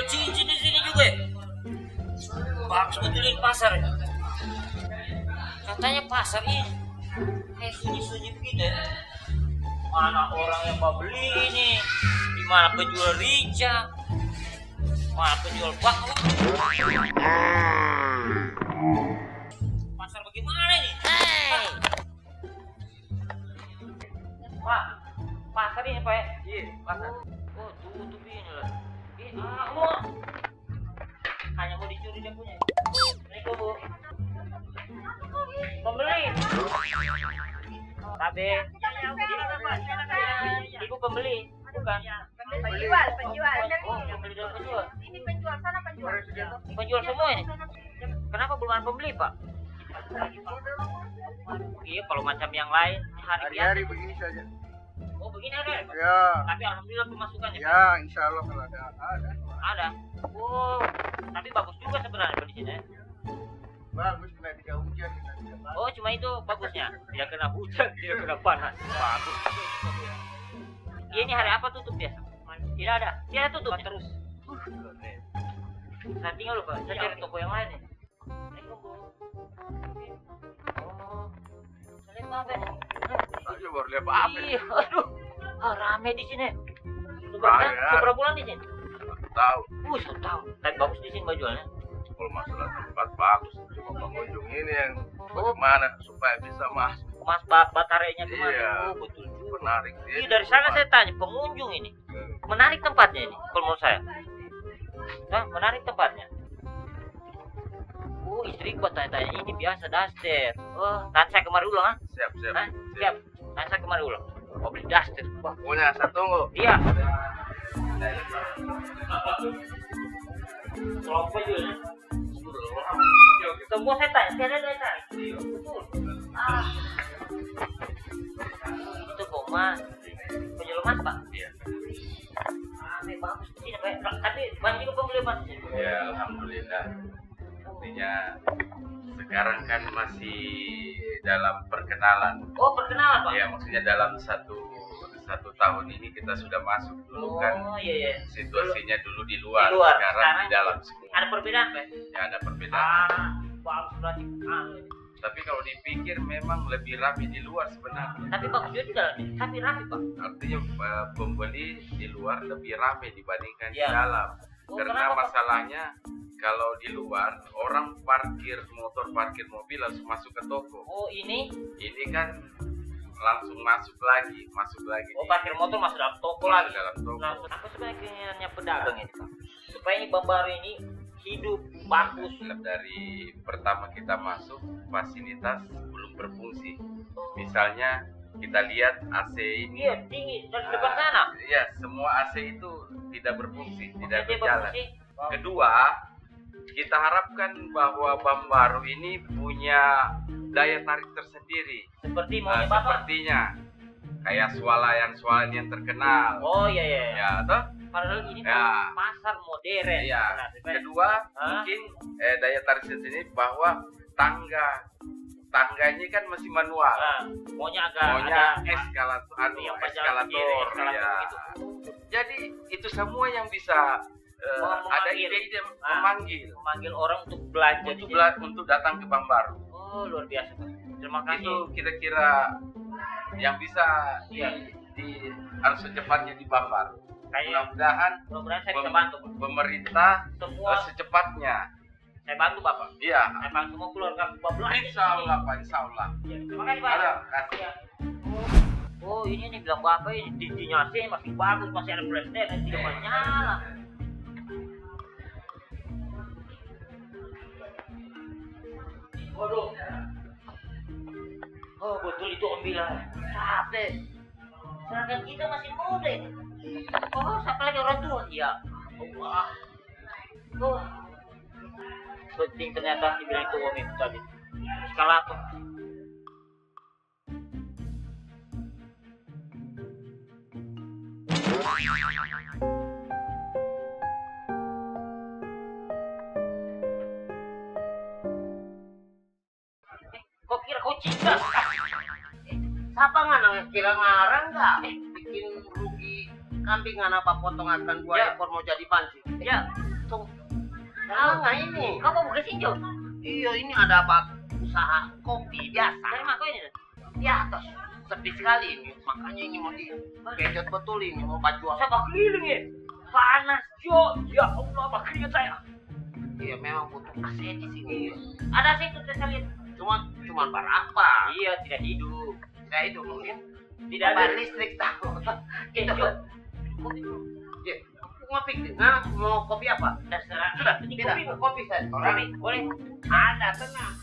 cincin di sini juga. Bagus betul ini pasar. Katanya pasar ini kayak sunyi-sunyi begini. Mana orang yang mau beli ini? Di mana penjual rica? Mana penjual bakso? Pasar bagaimana ini? Hey. Pak, pasar ini Pak? Iya, pasar. Oh, tutup ini lah. Hanya mau dicuri dia punya. Assalamualaikum Bu. Pembeli. Tabe. Ibu pembeli, bukan? Penjual. Oh, pembeli dan penjual. Ini penjual, sana penjual. Penjual semua ini. Kenapa belum ada pembeli Pak? Iya, kalau macam yang lain Hari-hari begini saja. Oh, begini ada. Ya. Tapi alhamdulillah pemasukannya. Ya, insya Allah kalau ada. Ada. Oh, tapi bagus juga sebenarnya di sini. Bagus, kena tidak hujan. Oh, cuma itu bagusnya. Tidak kena hujan, tidak kena panas. Bagus. Ini hari apa tutup biasa? Tidak ada. Tidak tutup terus. Saya tinggal lupa. Saya cari toko yang lain nih. Oh, saya lihat apa nih? Aduh, baru lihat apa? Iya, aduh. Rame di sini. Rame, ya. Seberapa bulan di sini? Tahu. 1 tahun. Tapi bagus di sini bajuannya. Kalau masalah tempat bagus, cuma pengunjung ini yang bagaimana supaya bisa masuk. Mas batarainya kemana? Iya. Oh, betul juga. Menarik. Iya, dari sana saya tanya pengunjung ini. Menarik tempatnya ini, kalau menurut saya. Nah, menarik tempatnya. Oh, istri gua tanya-tanya ini biasa daster. Oh, nanti saya kemari ulang ah. Siap. Hah? Siap. Nanti saya kemari ulang. Mau beli daster. Wah, Pokoknya saya tunggu. iya. Kelompok juga. Semua saya tanya, saya tanya. Betul. Itu Boma. Penjual emas Pak? Iya. Bagus sih, tapi banyak juga pembeli emas. Ya, alhamdulillah. Artinya sekarang kan masih dalam perkenalan. Oh, perkenalan Pak? Ya, maksudnya dalam satu tahun ini kita sudah masuk dulu kan. Oh, iya. Situasinya dulu di luar, Di luar, sekarang di dalam semua. Ada perbedaan Pak? Ya, ada perbedaan. Bagus berarti. Tapi kalau dipikir memang lebih rapi di luar sebenarnya. Tapi bagus juga di dalamnya, tapi rapi Pak. Artinya pembeli di luar lebih ramai dibandingkan di Ya. dalam. Oh, Karena kenapa, Pak? masalahnya kalau di luar orang parkir motor, parkir mobil langsung masuk ke toko. Oh, ini? Ini kan langsung masuk lagi. Oh, parkir motor masuk dalam toko Masuk lagi. dalam toko. Nah, apa sebenarnya keinginannya pedagang ini Pak? Supaya ini Bambaru ini hidup bagus. Dari pertama kita masuk, fasilitas belum berfungsi. Misalnya kita lihat AC ini. Iya, tinggi dari depan sana. Iya, semua AC itu tidak berfungsi, tidak Dia berjalan. berfungsi. Kedua, kita harapkan bahwa Bambaru ini punya daya tarik tersendiri. Seperti maunya Bapak. Sepertinya kayak swalayan yang terkenal. Oh, iya. Ya, toh? Padahal ini Ya. pasar modern. Iya. Nah, Kedua, Hah? mungkin daya tarik tersendiri bahwa tangganya kan masih manual. Nah, maunya agak Maunya ada eskalator, yang berjalan eskalator, sendiri, eskalator ya. gitu. Jadi itu semua yang bisa ada Memanggil. ide Ah. memanggil orang untuk belanja di sini. untuk datang ke Bambaru. Oh, luar biasa Pak. Terima kasih. Itu kira-kira yang bisa Iya. harus secepatnya di Bambaru. Kayak Mudah-mudahan saya bisa bantu Pak. pemerintah Semua secepatnya. saya bantu Bapak. Iya. Saya bantu semua keluarga Bapak. Insya Allah Pak, Insya Allah. Ya, terima kasih Pak. Ada, kasih. Ya. Oh, ini nih bilang Bapak ini dinginya sih masih bagus, masih ada flashlight, masih tidak menyala. Waduh. Oh, betul itu Om Bilal. Capek. Sedangkan kita masih muda ini. Oh, siapa lagi orang tua? Ya. Allah. Oh. Penting ternyata dibilang itu Om itu tadi. Eskalator. Kok kira kau cinta? Siapa nggak kira ngarang nggak bikin rugi kambing apa potong akan 2 Ya. ekor mau jadi pancing? Ya, Tuh. Nah, ini. Kamu mau buka sinjo? Iya, ini ada usaha kopi biasa. Dari mana kau ini? Di atas. Sepi sekali ini. Makanya ini mau dikejut betul ini. Mau baju Saya bak keliling ya. Panas, Jo. Ya Allah, bak keringat saya. Iya, memang butuh AC di sini. Ada sih itu saya lihat. Cuma berapa? Iya, tidak hidup. Saya itu mungkin Tidak ada. listrik tahu. Eh, Itu. Jo. Kopi dulu. Ya, ngopi. Nah, mau kopi apa? Terserah. Sudah, Ini tidak. kopi. Kopi saya. Kopi, boleh? Ada, tenang.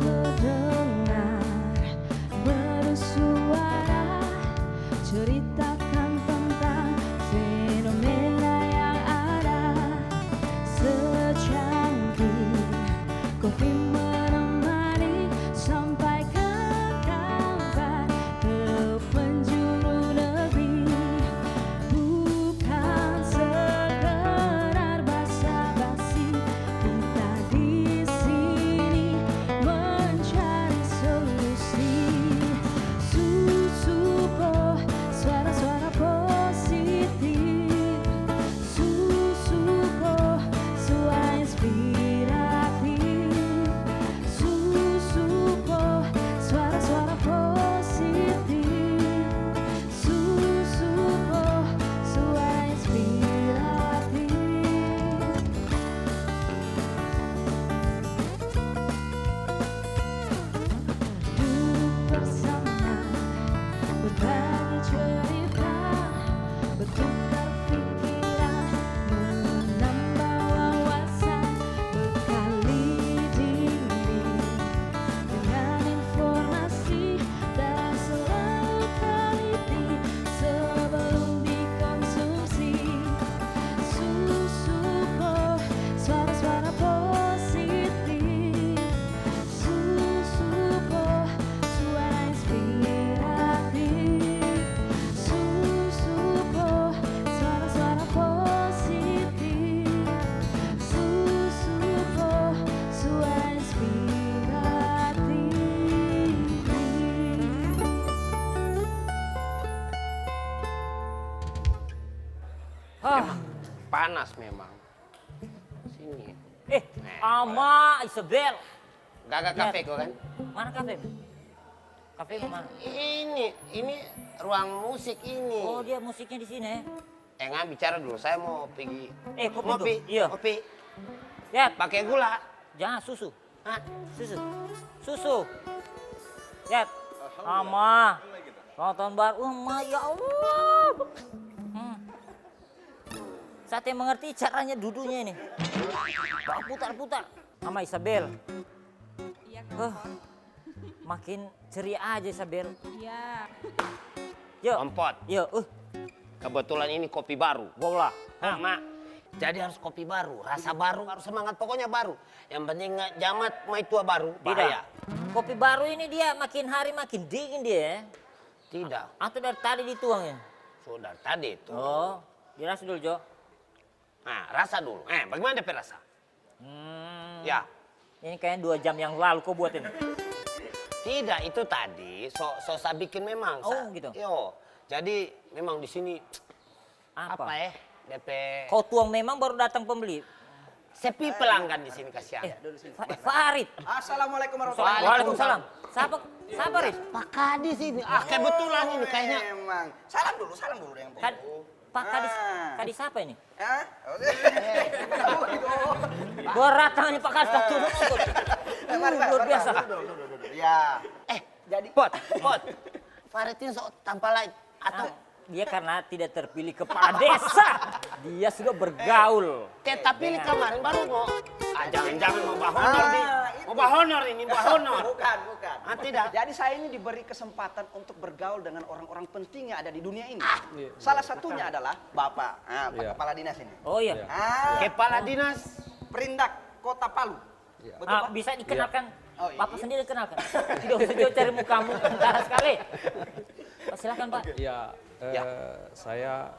Terdengar bersuara ceritakan tentang fenomena yang ada secantik kopi menemani sampaikan kabar ke penjuru negeri, bukan sekedar basa-basi. Kita di sini mencari solusi. Susuko suara-suara positif. Susuko suara inspiratif. Susuko suara-suara positif. Susuko suara inspiratif. Duduk bersama, berbagi cerita, bertukar pikiran, menambah wawasan, bekali diri dengan informasi dan selalu teliti sebelum dikonsumsi. Susuko suara-suara positif. Susuko suara inspiratif. Susuko suara-suara positif. Susuko suara inspiratif. Panas memang. Sini. Ama Isabel. Gagak kafe kok kan? Mana kafe? Kafe mana? Ini ruang musik ini. Oh, dia musiknya di sini. Nggak bicara dulu. Saya mau pergi Kopi ngopi. dulu. Iya. Kopi. Ya, Pakai gula. jangan susu. Hah? Susu. Ya. Ama. Selamat tahun baru. Ma, ya Allah. Saya mengerti caranya dudunya ini. Bawa putar-putar. Sama Isabel. Iya, Kak. Makin ceria aja Isabel. Iya. Yuk. Kompot. Yuk. Kebetulan ini kopi baru. Bola. Nah, Mak. Jadi harus kopi baru, rasa baru, harus semangat pokoknya baru. Yang penting nggak jamat mai tua baru, bahaya. Kopi baru ini dia makin hari makin dingin dia. Tidak, Atau dari tadi dituangnya? sudah tadi itu. Oh, dirasa dulu Jo. Nah, rasa dulu. Bagaimana DP rasa? Ya, Ini kayaknya 2 jam yang lalu kau buat ini. tidak itu tadi. Saya bikin memang. Oh, gitu. Yo, jadi memang di sini Apa? DP. Kau tuang memang baru datang pembeli. Sepi pelanggan di sini kasihan. Farid. Assalamualaikum warahmatullahi Waalaikumsalam. Siapa Riz? Pak Kadis ini. Kebetulan ini kayaknya. Emang. Salam dulu yang Pak Kadis siapa ini? Hah? Berat tangan ini Pak Kadis tak turun. Luar biasa. Ya. Jadi Pot. Farid ini tanpa lain. Atau Dia karena tidak terpilih kepala desa. Dia sudah bergaul. tapi kemarin baru mau. Jangan mau bahonor nih. Mau bahonor ini, bahonor. bukan. Tidak. Jadi saya ini diberi kesempatan untuk bergaul dengan orang-orang penting yang ada di dunia ini. Salah satunya adalah Bapak, Pak Kepala Dinas ini. Oh iya. Kepala dinas. Perindak Kota Palu. Betul, Pak? Bisa dikenalkan. Oh, iya. Bapak sendiri kenalkan. Tidak usah jauh cari mukamu kentara sekali. Silakan Pak. Ya, saya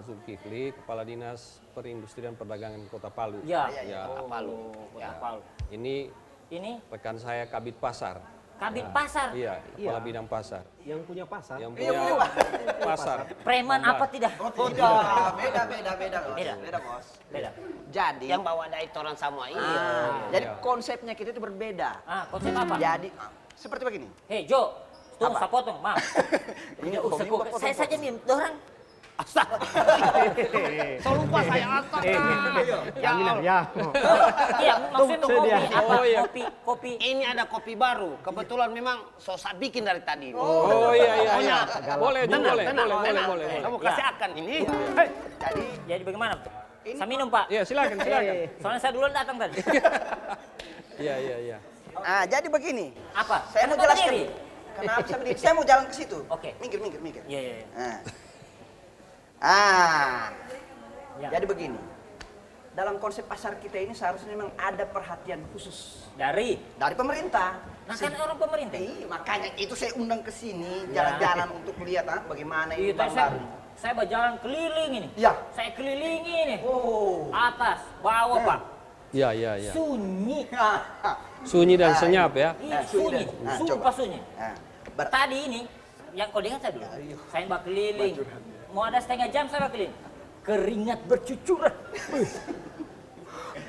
Zulkifli, Kepala Dinas Perindustrian Perdagangan Kota Palu. Ya. Ya, Palu. Kota Palu. ini Ini rekan saya Kabid Pasar. Kabid Pasar. Iya, kepala bidang pasar. Yang punya pasar. Yang punya pasar. Preman apa tidak? Oh tidak, beda bos. Beda. Beda bos. Beda. Jadi, Yang bawa daitoran semua ini. jadi Iya. konsepnya kita itu berbeda. Konsep apa? Jadi seperti begini. Hei Jo, tunggu Apa? saya potong, maaf. Ini Tidak usah kok. Saya saja minum orang. So lupa saya atas. Ya. Iya, maksudnya kopi sedia. apa? Oh, iya. Kopi. Ini ada kopi baru. Kebetulan memang Sosa bikin dari tadi. Oh iya. Boleh, Tenang, boleh. tenang. Boleh. Kamu Ya. kasih akan ini. Jadi bagaimana? Saya minum, Pak. Iya, silakan. Soalnya saya duluan datang tadi. Iya. Ah, jadi begini. Apa? Saya mau Kenapa jelaskan. berdiri? Kenapa saya berdiri? Saya mau jalan ke situ. Oke. Minggir. Iya. Ya. Jadi begini. Dalam konsep pasar kita ini seharusnya memang ada perhatian khusus Dari. dari pemerintah. Nah, kan orang pemerintah. Makanya itu saya undang ke sini jalan-jalan untuk lihat bagaimana Iya, ini bank tadi saya, baru. saya berjalan keliling ini. Iya. Saya kelilingi ini. Oh. Atas, bawah, Pak. Iya. Sunyi. Sunyi dan senyap ya. Iya, Nah, sunyi. nah, Sumpah coba. sunyi. Nah, Tadi ini, yang kau dengar tadi, saya mbak keliling. Mau ada setengah jam saya mbak keliling. Keringat bercucuran.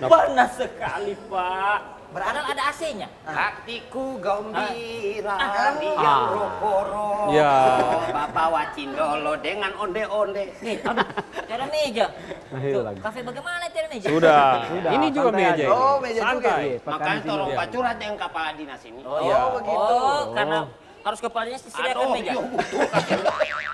Panas sekali, Pak. Padahal ada AC-nya. Hatiku gembira, Iya. dia rokoro. Ya. Bapak wacindolo dengan onde-onde. Nih, aduh, tiada meja. Nah, Tuh, lagi. kafe bagaimana tiada meja? Sudah. Sudah, Ini juga santai meja aja. ini. Oh, meja juga. Santai. Makanya tolong Iya. Pak curhat dengan kepala dinas ini. Oh, iya. begitu. Oh, karena harus kepalanya disediakan meja. iya, betul.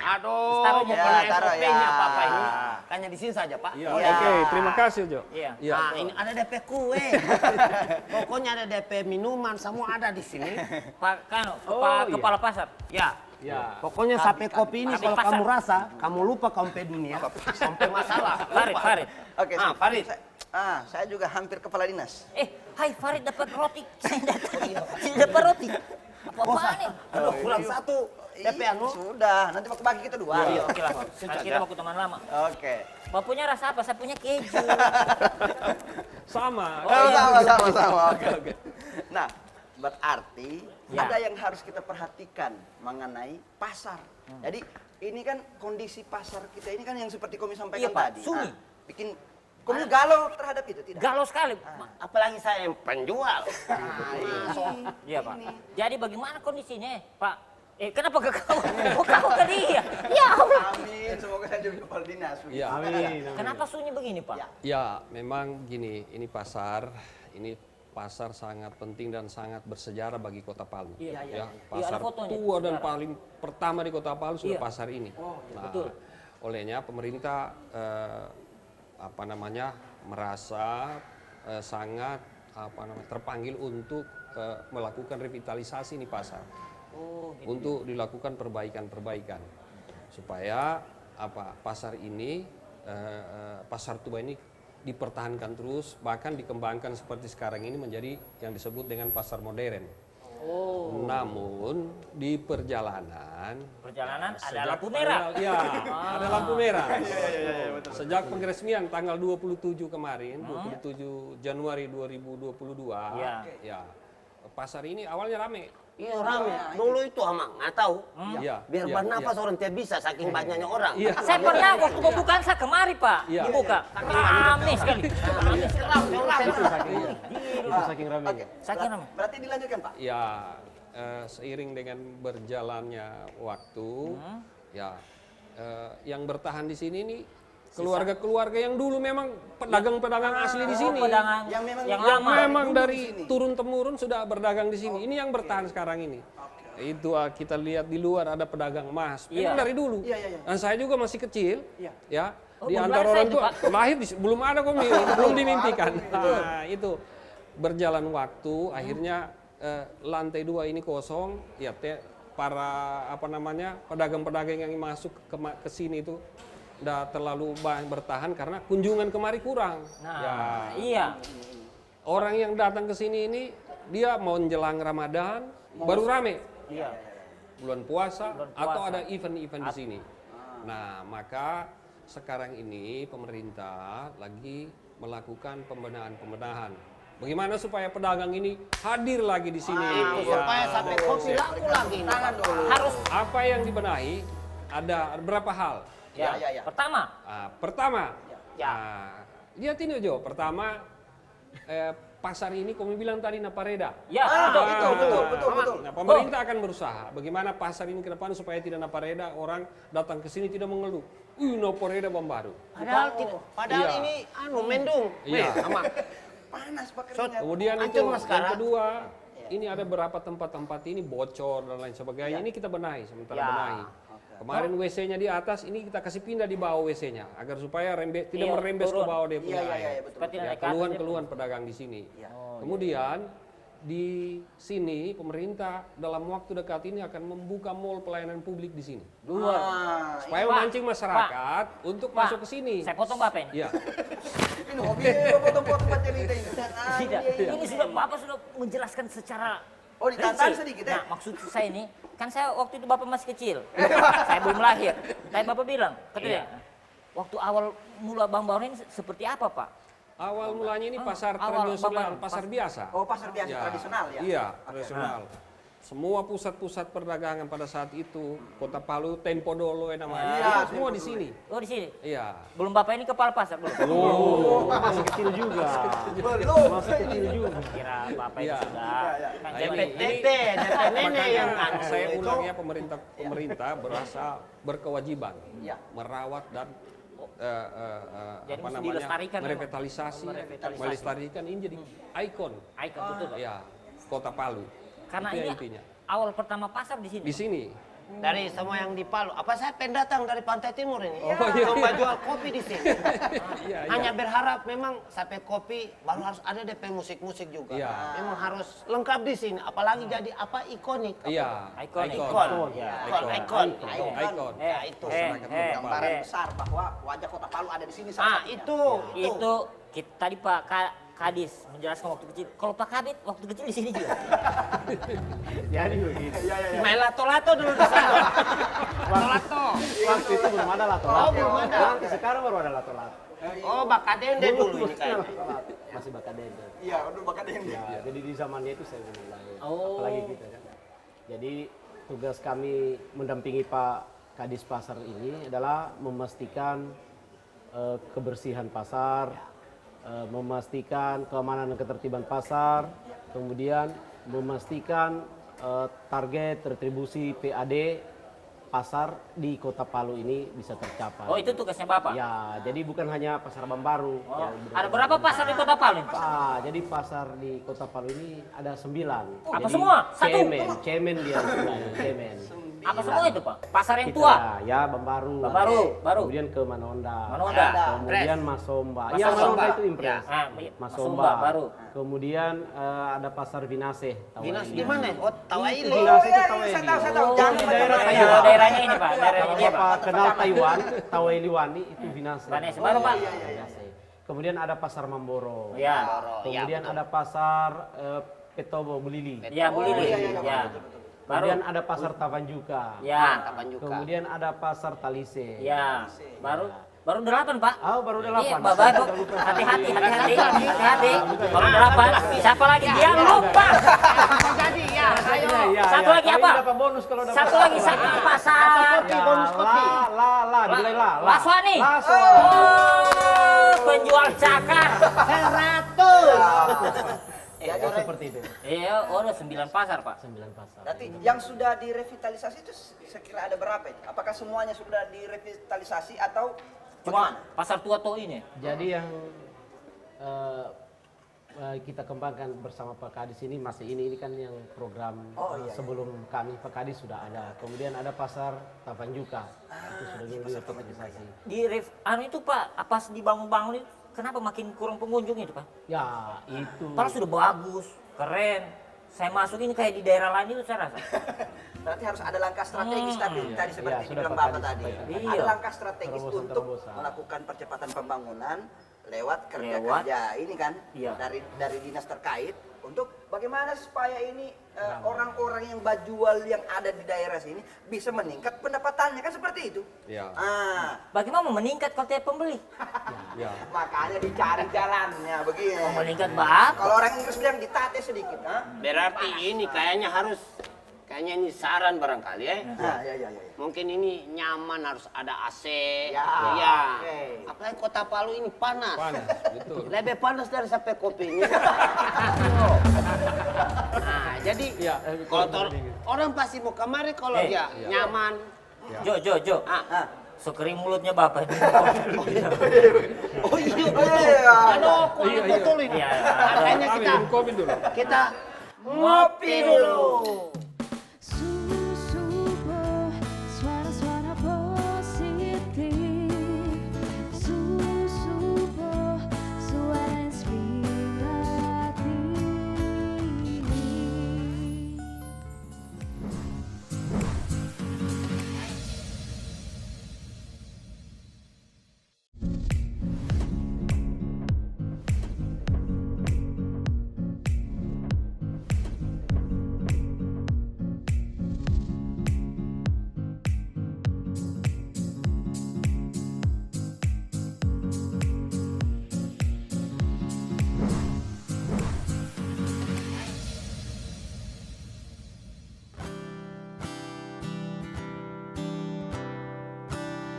Aduh, Taruh mau ya, kena taruh SOP-nya ya. apa-apa ini. Hanya di sini saja, Pak. Iya. Iya. Oke, terima kasih Jo. Iya. Nah, ini ada DP kue. Pokoknya ada DP minuman, semua ada di sini. Pak Kano, Oh, Pak iya. Kepala Pasar. Ya. Ya. Pokoknya sampai kopi ini Kabid kalau pasar. kamu rasa, kamu lupa sampai dunia, sampai masalah. Farid, Lupa. Farid. Oke, Farid. Saya juga hampir kepala dinas. Hai Farid dapat roti. Saya tidak dapat roti. Apa-apaan nih? Aduh, kurang satu. DP anu. Sudah, nanti waktu bagi kita dua. Iya, oke lah. Kan kita mau ke teman lama. Oke. Bapak punya rasa apa? Saya punya keju. Sama. Sama. Oke. Nah, berarti Ya. ada yang harus kita perhatikan mengenai pasar. Jadi ini kan kondisi pasar kita ini kan yang seperti Komi sampaikan Iya, Pak. tadi. Sunyi. Bikin Komi galau terhadap itu tidak? Galau sekali. Apalagi saya yang penjual. Iya, Pak. Jadi bagaimana kondisinya, Pak? Kenapa ke kau? Kok kau ke dia? Ya Allah. Amin, semoga saya jadi kepala dinas. Iya. Amin. Kenapa sunyi begini, Pak? Ya. Ya, memang gini, ini pasar sangat penting dan sangat bersejarah bagi Kota Palu. Iya, Ya, ada pasar fotonya, tua dan sejarah. paling pertama di Kota Palu sudah Iya. pasar ini. Nah, betul. olehnya pemerintah merasa sangat terpanggil untuk melakukan revitalisasi ini pasar. Oh, gitu. Untuk dilakukan perbaikan-perbaikan supaya pasar ini pasar tua ini dipertahankan terus, bahkan dikembangkan seperti sekarang ini menjadi yang disebut dengan pasar modern. Oh. Namun di perjalanan Ada lampu merah. Ya, ada lampu merah. Sejak pengresmian tanggal 27 kemarin, 27 Januari 2022, Iya. ya pasar ini awalnya rame. Iya rame. Dulu itu Amang, nggak tahu. Iya, Biar iya, bernafas orang tidak bisa saking banyaknya orang. Iya. Saya pernah waktu pembukaan saya kemari, Pak. Iya. Dibuka. Rame sekali. Rame sekali. Itu saking ramenya. Oke. Saking rame. Berarti dilanjutkan, Pak. Ya, seiring dengan berjalannya waktu, ya yang bertahan di sini nih keluarga-keluarga yang dulu memang pedagang-pedagang asli di sini. Pedagang Yang memang- yang Yang lama. memang dulu dari di sini. turun-temurun sudah berdagang di sini. Ini yang bertahan sekarang ini. Itu kita lihat di luar ada pedagang emas. Memang Iya. dari dulu. Iya. Dan saya juga masih kecil. Iya. Ya. Oh, Di belum antara lahir orang saya tua itu, Pak. lahir belum ada kok belum dimimpikan. Nah, itu berjalan waktu akhirnya lantai 2 ini kosong. Ya para pedagang-pedagang yang masuk ke sini itu udah terlalu banyak bertahan karena kunjungan kemari kurang. Nah, iya. Orang yang datang ke sini ini dia mau menjelang Ramadan baru rame. Iya. Bulan puasa Bulan atau puasa. ada event-event di sini. Nah, maka sekarang ini pemerintah lagi melakukan pembenahan Bagaimana supaya pedagang ini hadir lagi di sini? Ya. Supaya sampai kopi laku lagi. Harus Apa yang dibenahi? Ada beberapa hal. ya. Ya. Pertama, Pertama, Ya. lihat ini Jo. Pertama, pasar ini kami bilang tadi napareda. ya Betul. Nah, pemerintah akan berusaha bagaimana pasar ini ke depan supaya tidak napareda, orang datang ke sini tidak mengeluh. Napareda Bambaru. Padahal Iya. ini mendung. Iya. Sama. Panas Pak keringat. Kemudian itu Hancur, Mas, yang sekarang. kedua, ini ada beberapa tempat-tempat ini bocor dan lain sebagainya. Ini kita benahi, sementara benahi. Kemarin WC-nya di atas, ini kita kasih pindah di bawah WC-nya agar supaya tidak Iya, merembes ke turun. bawah dia punya Iya, air. betul. seperti Ya, naik ke atas, keluhan-keluhan pedagang di sini. Kemudian di sini pemerintah dalam waktu dekat ini akan membuka mall pelayanan publik di sini. Supaya Pak, memancing masyarakat untuk Pak, masuk ke sini. saya potong Bapak ini. Ya. Ini hobi potong-potong Pak cerita ini. Tidak, ini sudah Bapak sudah menjelaskan secara Oh, ditantang rinci. sedikit ya? Nah, maksud saya ini, kan saya waktu itu Bapak masih kecil, saya belum lahir. Tadi Bapak bilang, katanya, waktu awal mula Bang Baru ini seperti apa Pak? Awal mulanya ini pasar awal, tradisional, Bapak, pasar biasa. Oh, pasar biasa tradisional ya? Iya, tradisional. Semua pusat-pusat perdagangan pada saat itu, Kota Palu, Tempo Dolo namanya, Iya, itu semua di sini. Oh di sini. Iya. Belum Bapak ini kepala pasar belum? Masih kecil juga. Belum. Masih kecil juga. Kira Bapak ini Iya. sudah. Kan Nah, zaman ini- Tete, nenek yang Saya ulang ya, pemerintah berasa berkewajiban Iya. merawat dan Jadi apa mesti namanya dilestarikan memang. merevitalisasi, Merevitalisasi. melestarikan ini jadi ikon. Ikon betul Pak. Ya, Kota Palu. Karena Itu ini intinya. awal pertama pasar di sini. Di sini. dari semua yang di Palu. Apa saya pendatang dari Pantai Timur ini? Oh, iya. Coba jual kopi di sini. Iya, iya. Hanya berharap memang sampai kopi baru harus ada DP musik-musik juga. Iya. Memang harus lengkap di sini. Apalagi jadi apa ikonik. Iya, Icon. Ikon. Ya. Ikon. Ikon. Ya itu. Gambaran besar bahwa wajah Kota Palu ada di sini Ah, salah satunya. itu. Kita tadi Pak Kadis menjelaskan waktu kecil. Kalau Pak Kabit waktu kecil di sini juga. Jadi begitu. Main lato-lato dulu di sana. Lato. Waktu itu belum ada lato. Oh, belum ada. Nanti sekarang baru ada lato-lato. Oh, Bakadende dulu ini kayaknya. Masih bakadende. Iya, udah bakal yang Ya, jadi di zamannya itu saya belum lahir. Oh. Apalagi kita kan. Jadi tugas kami mendampingi Pak Kadis Pasar ini adalah memastikan kebersihan pasar, memastikan keamanan dan ketertiban pasar, kemudian memastikan target retribusi PAD pasar di Kota Palu ini bisa tercapai. Oh itu tugasnya Bapak? Ya, jadi bukan hanya pasar Bambaru. Oh, Ya, ada berapa pasar di Kota Palu? jadi pasar di Kota Palu ini ada 9. Apa Jadi semua? Satu? Cemen dia istilahnya, cemen. Apa semua itu Pak? Pasar yang Kita, tua? ya Bambaru. Baru. Kemudian ke Manonda. Manonda. Kemudian Masomba. Masomba. Ya, Manonda itu impres. Ah, Masomba. baru. Kemudian ada pasar Vinase. Dinas di mana? Oh, Tawaili. Vinase itu Saya Tawaili. tahu. Oh, Jangan ini daerah macam-macam. Taiwan. daerahnya ini Pak, daerahnya Kalau dia Pak. Bapak kenal Taiwan, Tawaili Wani itu Vinase. Vinase baru, Pak. Vinase. Kemudian ada pasar Mamboro. Ya. Kemudian ada pasar Petobo Bulili. Ya, Bu Lili. Ya. Baru. Kemudian ada pasar Tabanjuka. Ya. Kemudian ada pasar Talise. Ya. Baru 8 Pak. Oh, baru 8. Iya, Bapak Ibu. Hati-hati. Baru 8. Siapa lagi? Dia lupa. Jadi ya, ayo. Satu lagi apa? Dapat bonus kalau dapat. Satu lagi satu pasar. Ya, bonus kopi. Dimulai la. Laswani. Laswani. Oh, penjual cakar. 100. Ya, seperti itu. Iya, udah 9 pasar Pak. 9 pasar. Berarti yang sudah direvitalisasi itu sekira ada berapa ini? Apakah semuanya sudah direvitalisasi atau Cuma bagaimana? pasar tua tuh ini. Jadi yang kita kembangkan bersama Pak Kadis ini masih ini kan yang program sebelum kami Pak Kadis sudah ada. Kemudian ada pasar Tavanjuka. Itu sudah direvitalisasi. Itu Pak, pas dibangun-bangun itu kenapa makin kurang pengunjung itu Pak? Ya, itu. Padahal sudah bagus, keren. Saya masuk ini kayak di daerah lain itu saya rasa. Berarti harus ada langkah strategis tadi seperti Iya, sudah dibilang Pak Bapak Kadis tadi. sampaikan. Iya. Ada langkah strategis untuk Terobosan-terobosan. melakukan percepatan pembangunan lewat Lewat. kerja-kerja ini kan Iya. dari dinas terkait untuk bagaimana supaya ini orang-orang yang bajual yang ada di daerah sini bisa meningkat pendapatannya, kan seperti itu. Ya. Bagaimana mau meningkat kalau tidak pembeli? Ya. Makanya dicari jalannya begini. Mau meningkat berapa? Kalau orang Inggris bilang ditate sedikit, Berarti ini kayaknya ini saran barangkali ya. Ya. Mungkin ini nyaman, harus ada AC. Ya, Iya. oke. Apalagi kota Palu ini panas. Panas, betul. Lebih panas dari sampai kopinya. Nah, jadi kalau orang pasti mau kemari kalau dia nyaman. Jo. Sukri mulutnya bapak ini. Oh iya. Aduh, kurang betul ini. Iya, Makanya Kopi dulu. kita ngopi dulu. Subuh, suara-suara positif. Subuh, suara inspiratif.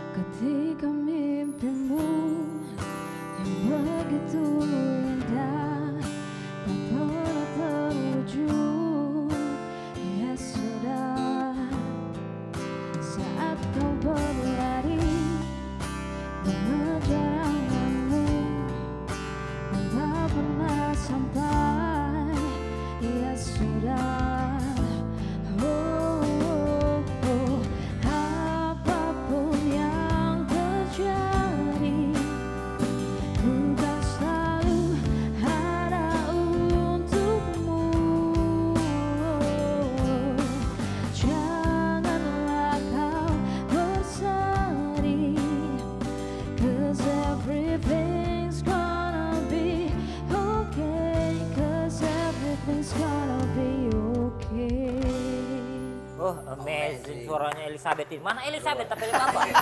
Ketika mimpimu yang begitu indah tak pernah terwujud, ya sudah, saat kau berlari mengejar anganmu dan tak pernah sampai, ya sudah. Apapun yang terjadi, bukan selalu ada untukmu. Janganlah kau bersedih, 'cause everything's gonna be okay, 'cause everything's gonna be okay. Oh, amazing suaranya Elizabeth ini. Mana Elizabeth tapi bapak?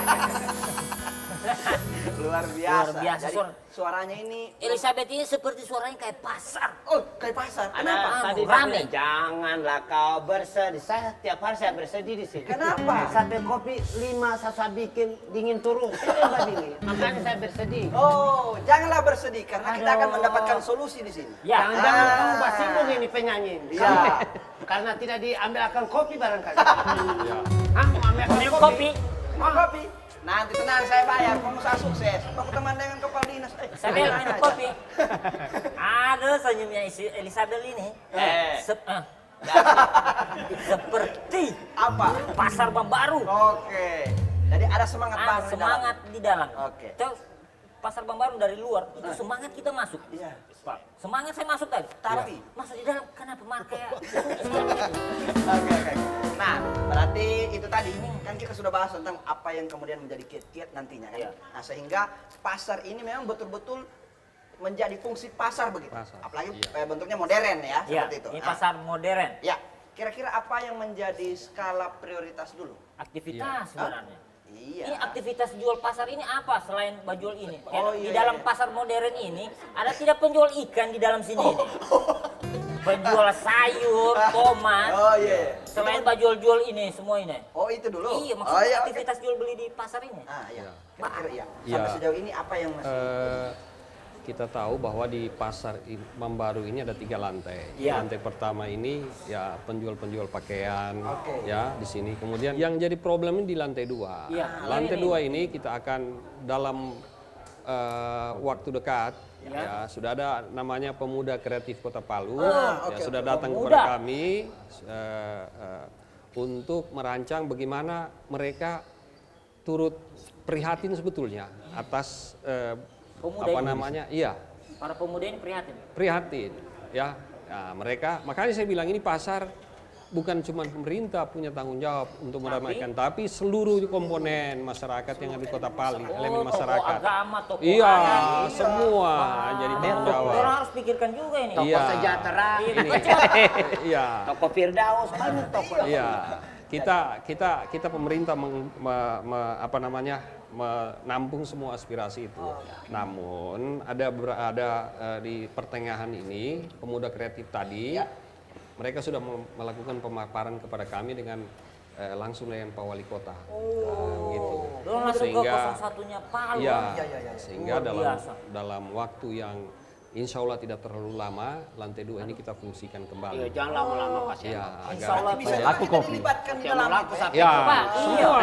Luar biasa. Luar biasa Jadi, suaranya ini Elizabeth ini seperti suaranya kayak pasar. oh, kayak pasar. Kenapa? Tadi Rame. janganlah kau bersedih. Saya tiap hari saya bersedih di sini. Kenapa? Sampai kopi 5 saya bikin dingin terus. Saya dingin. Makanya saya bersedih. Oh, janganlah bersedih karena kita akan mendapatkan solusi di sini. Ya. Jangan-jangan kamu basinggung ini penyanyi. Iya. Karena tidak diambil akan kopi barangkali. Ya. Hah? Mau ambil akan Minum kopi? kopi. Mau kopi? Nanti tenang, saya bayar. Pengusaha sukses. Aku teman dengan kepala dinas. Sambil tenang minum aja. kopi. Ada senyumnya Elizabeth ini. Seperti Apa? pasar Bambaru. Oke. Jadi ada semangat baru di dalam. Semangat di dalam. Oke. Terus pasar Bambaru dari luar itu semangat kita masuk. Iya. Semangat saya masuk tadi. Tapi Masuk di dalam kenapa market? Oke. Nah, berarti itu tadi kan kita sudah bahas tentang apa yang kemudian menjadi kiat-kiat nantinya kan. Iya. Nah, sehingga pasar ini memang betul-betul menjadi fungsi pasar begitu. Pasar, Apalagi iya. Bentuknya modern ya, Ya, seperti itu. ini Nah, pasar modern. ya, kira-kira apa yang menjadi skala prioritas dulu? Aktivitas sebenarnya. Iya. Ini aktivitas jual pasar ini apa selain jual ini? Kayak Oh, di iya, dalam iya. pasar modern ini ada tidak penjual ikan di dalam sini? Ini? Penjual sayur, tomat. Oh iya. Selain jual ini semua ini. Oh itu dulu. Iya, oh, maksudnya iya, oke. aktivitas jual beli di pasar ini. Ah iya. Ya. Kira-kira iya. Iya. Sampai sejauh ini apa yang masih? Kita tahu bahwa di pasar Bambaru ini ada 3 lantai. Iya. Lantai pertama ini ya penjual-penjual pakaian, Oke. ya di sini. Kemudian yang jadi problem ini di lantai 2. Iya. Lantai Ini. 2 ini kita akan dalam waktu dekat, ya sudah ada namanya Pemuda Kreatif Kota Palu, oke, sudah oke. datang Pemuda. kepada kami untuk merancang bagaimana mereka turut prihatin sebetulnya atas Pemuda apa ini namanya, iya. Para pemuda ini prihatin. Prihatin ya. Nah, mereka makanya saya bilang ini pasar bukan cuma pemerintah punya tanggung jawab untuk meramaikan, tapi seluruh komponen masyarakat yang ada di Kota Palu, elemen masyarakat. Tokoh agama, tokoh Iya, adat. semua jadi tanggung jawab. Orang harus pikirkan juga ini. Tokoh Iya. sejahtera, Ini. Iya. tokoh Firdaus, banyak tokoh. Iya. Kita pemerintah menampung semua aspirasi itu. Namun ada di pertengahan ini pemuda kreatif tadi mereka sudah melakukan pemaparan kepada kami dengan langsung dengan Pak Wali Kota. Gitu. Belum langsung ke 01-nya Palu. Iya. Sehingga Luar biasa. dalam waktu yang insya Allah tidak terlalu lama, lantai 2 ini kita fungsikan Iya, kembali. jangan lama-lama kasihan. Ya, Insya Allah Bisa Pak. Aku kita kopi. dilibatkan di Jangan dalam laku itu. satu. Ya, Pak, semua. iya.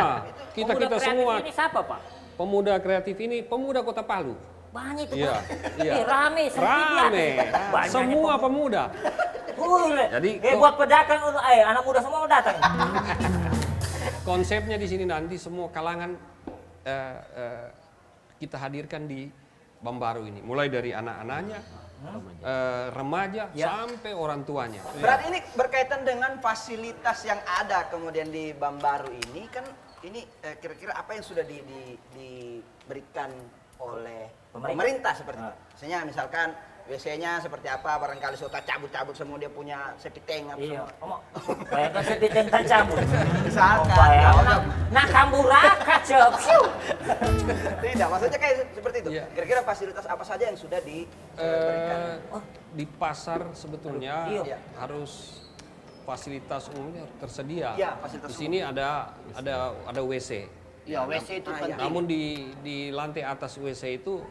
Kita Pemuda semua. kreatif ini siapa Pak? Pemuda kreatif ini pemuda Kota Palu. Banyak itu Iya, Pak. iya. Rame, sempit Rame. Banyaknya Semua pemuda. Jadi, buat pedagang, anak muda semua mau datang. Konsepnya di sini nanti semua kalangan kita hadirkan di Bambaru ini. Mulai dari anak-anaknya, remaja, sampai orang tuanya. Berarti ini berkaitan dengan fasilitas yang ada kemudian di Bambaru ini kan ini kira-kira apa yang sudah diberikan oleh pemerintah seperti itu. Misalnya misalkan WC-nya seperti apa, barangkali suka cabut-cabut semua dia punya septic tank apa Iya, semua. bayangkan septic tank cabut. Misalkan. Nah, kamburaka cep. Tidak, maksudnya kayak seperti itu. Iya. Kira-kira fasilitas apa saja yang sudah diberikan? Di pasar sebetulnya Iya. harus fasilitas umumnya tersedia. Iya, fasilitas Di sini ada WC. Ya, WC itu penting. Namun di lantai atas WC itu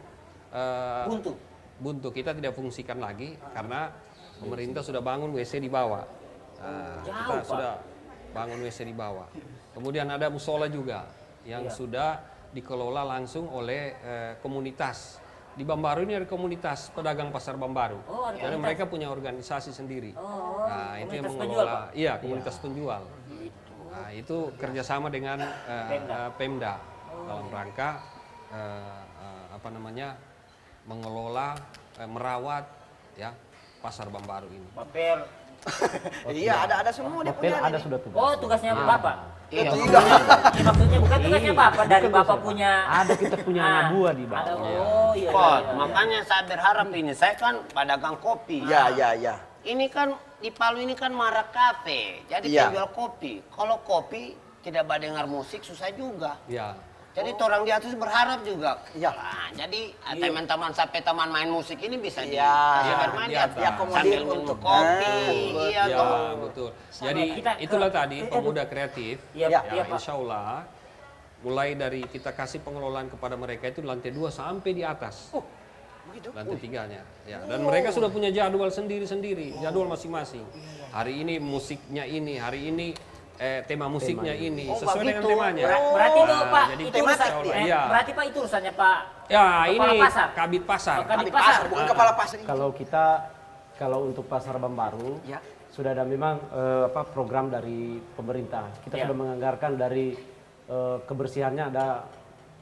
buntu. Kita tidak fungsikan lagi karena pemerintah sudah bangun WC di bawah. Kita sudah bangun WC di bawah. Kemudian ada musola juga yang sudah dikelola langsung oleh komunitas. Di Bambaru ini ada komunitas pedagang pasar Bambaru. Oh, ada Jadi komunitas. mereka punya organisasi sendiri. Nah, itu yang komunitas mengelola. penjual, Pak? Iya, komunitas penjual. Nah, itu kerjasama dengan Pemda dalam rangka mengelola, merawat ya pasar Bambaru ini. Papel. Iya, ada semua dia Papel punya. ada ini. sudah tugas. Oh, tugasnya Bapak. Iya. Maksudnya bukan tugasnya Bapak, dari Bapak punya. Ada kita punya anak buah di Ada, bawah. oh iya. Pot, makanya saya berharap ini, saya kan pedagang kopi. Ya. Ini kan di Palu ini kan marak kafe, jadi Iya. penjual kopi. Kalau kopi tidak dengar musik susah juga. Ya. Jadi orang di atas berharap juga. Iya. Nah, jadi teman-teman sampai teman main musik ini bisa Iya. dikasih bermain Di atas. Diakomodir sambil minum untuk kopi. Iya Ya, toh. betul. Jadi Kita- itulah tadi pemuda kreatif. Iya, Ya, iya, Pak. Insya Allah mulai dari kita kasih pengelolaan kepada mereka itu lantai 2 sampai di atas. Begitu. Lantai 3-nya. Ya, dan mereka sudah punya jadwal sendiri-sendiri, jadwal masing-masing. Hari ini musiknya ini, hari ini tema musiknya ini, sesuai dengan temanya. Berarti itu Nah, Pak, jadi itu tematik urusan, dia. Iya. berarti Pak itu urusannya Pak. Ya, Kepala ini pasar. Kabit Pasar. Oh, Kabit Di pasar, bukan kepala pasar ini. Kalau untuk pasar Bambaru Ya. sudah ada memang program dari pemerintah. Kita Ya. sudah menganggarkan dari kebersihannya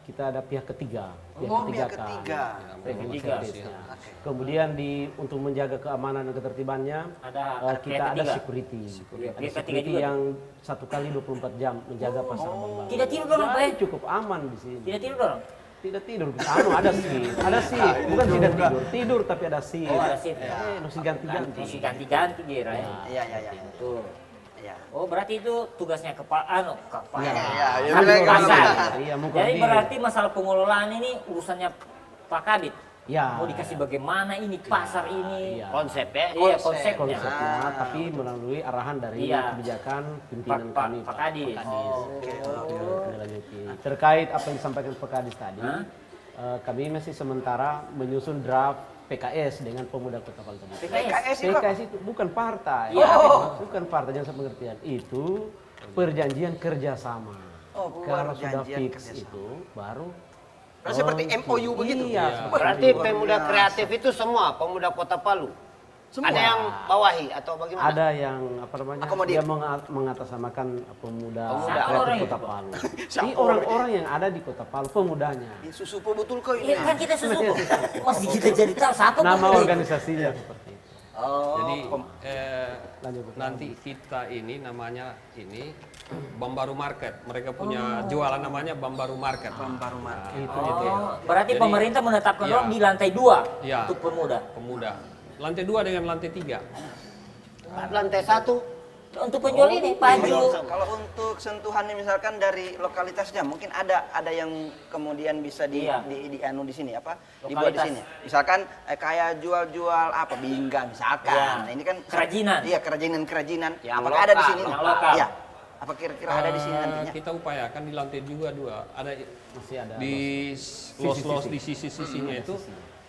kita ada pihak ketiga. Oh, pihak ketiga. Ketiga. Kemudian untuk menjaga keamanan dan ketertibannya Ada kita pihak ada ketiga. security. Iya, Ada pihak ketiga security juga. yang 1 kali 24 jam menjaga pasar Bambaru. Tidak tidur dong, Pak, ya? Jadi cukup aman di sini. Tidak tidur dong. Tidak tidur, ada sih, bukan tidak tidur tapi ada sih. Oh, ada shift. Mesti ganti-ganti. Isi ganti-ganti dia, ya. Iya. Betul. Iya. Oh, berarti itu tugasnya kepala kepala. Iya, Kabit iya, pasar. Iya, mau Jadi koordinir. berarti masalah pengelolaan ini urusannya Pak Kabit. Ya. Mau dikasih bagaimana ini pasar ini. Iya. Konsep ya. Iya, konsepnya. Konsepnya, tapi melalui arahan dari Iya. kebijakan pimpinan kami. Pak Kadis. Oh. Melanjuti. Terkait apa yang disampaikan Pak Kadis tadi, kami masih sementara menyusun draft PKS dengan pemuda Kota Palu tadi. PKS. PKS itu bukan partai, Iya. bukan partai, jangan sampai pengertian. Itu perjanjian kerjasama. Oh, Kalau sudah perjanjian fix kerjasama. itu, baru Seperti MOU begitu? Iya, seperti Berarti itu. pemuda kreatif itu semua pemuda Kota Palu. Semua. Ada yang bawahi atau bagaimana? Ada yang Akomodir. dia mengatasnamakan pemuda Pemuda. kreatif Orang Kota itu, Pak. Palu. Ini orang-orang yang ada di Kota Palu, pemudanya. Susu betul kau ini. Iya kan kita susu. Masih kita jadi tahu siapa Nama pemuda itu? organisasinya seperti itu. Oh, Jadi nanti kita ini namanya ini Bambaru Market. Mereka punya jualan namanya Bambaru Market. Bambaru Market. Itu. Berarti Jadi, pemerintah menetapkan iya. ruang di lantai 2 Iya. untuk pemuda. Pemuda. Lantai 2 dengan lantai 3. Lantai 1. Untuk penjual ini baju. Kalau untuk sentuhannya misalkan dari lokalitasnya mungkin ada yang kemudian bisa Iya. di anu di sini apa dibuat di Lokalitas. sini. Misalkan kayak jual-jual apa bingga misalkan. Iya. Nah, ini kan Kerajinan. Iya, kerajinan-kerajinan. Yang Apakah ada di lokal, sini? yang lokal. Iya. Apa kira-kira ada di sini nantinya? Kita upayakan di lantai juga ada Masih ada. di los-los di sisi-sisinya itu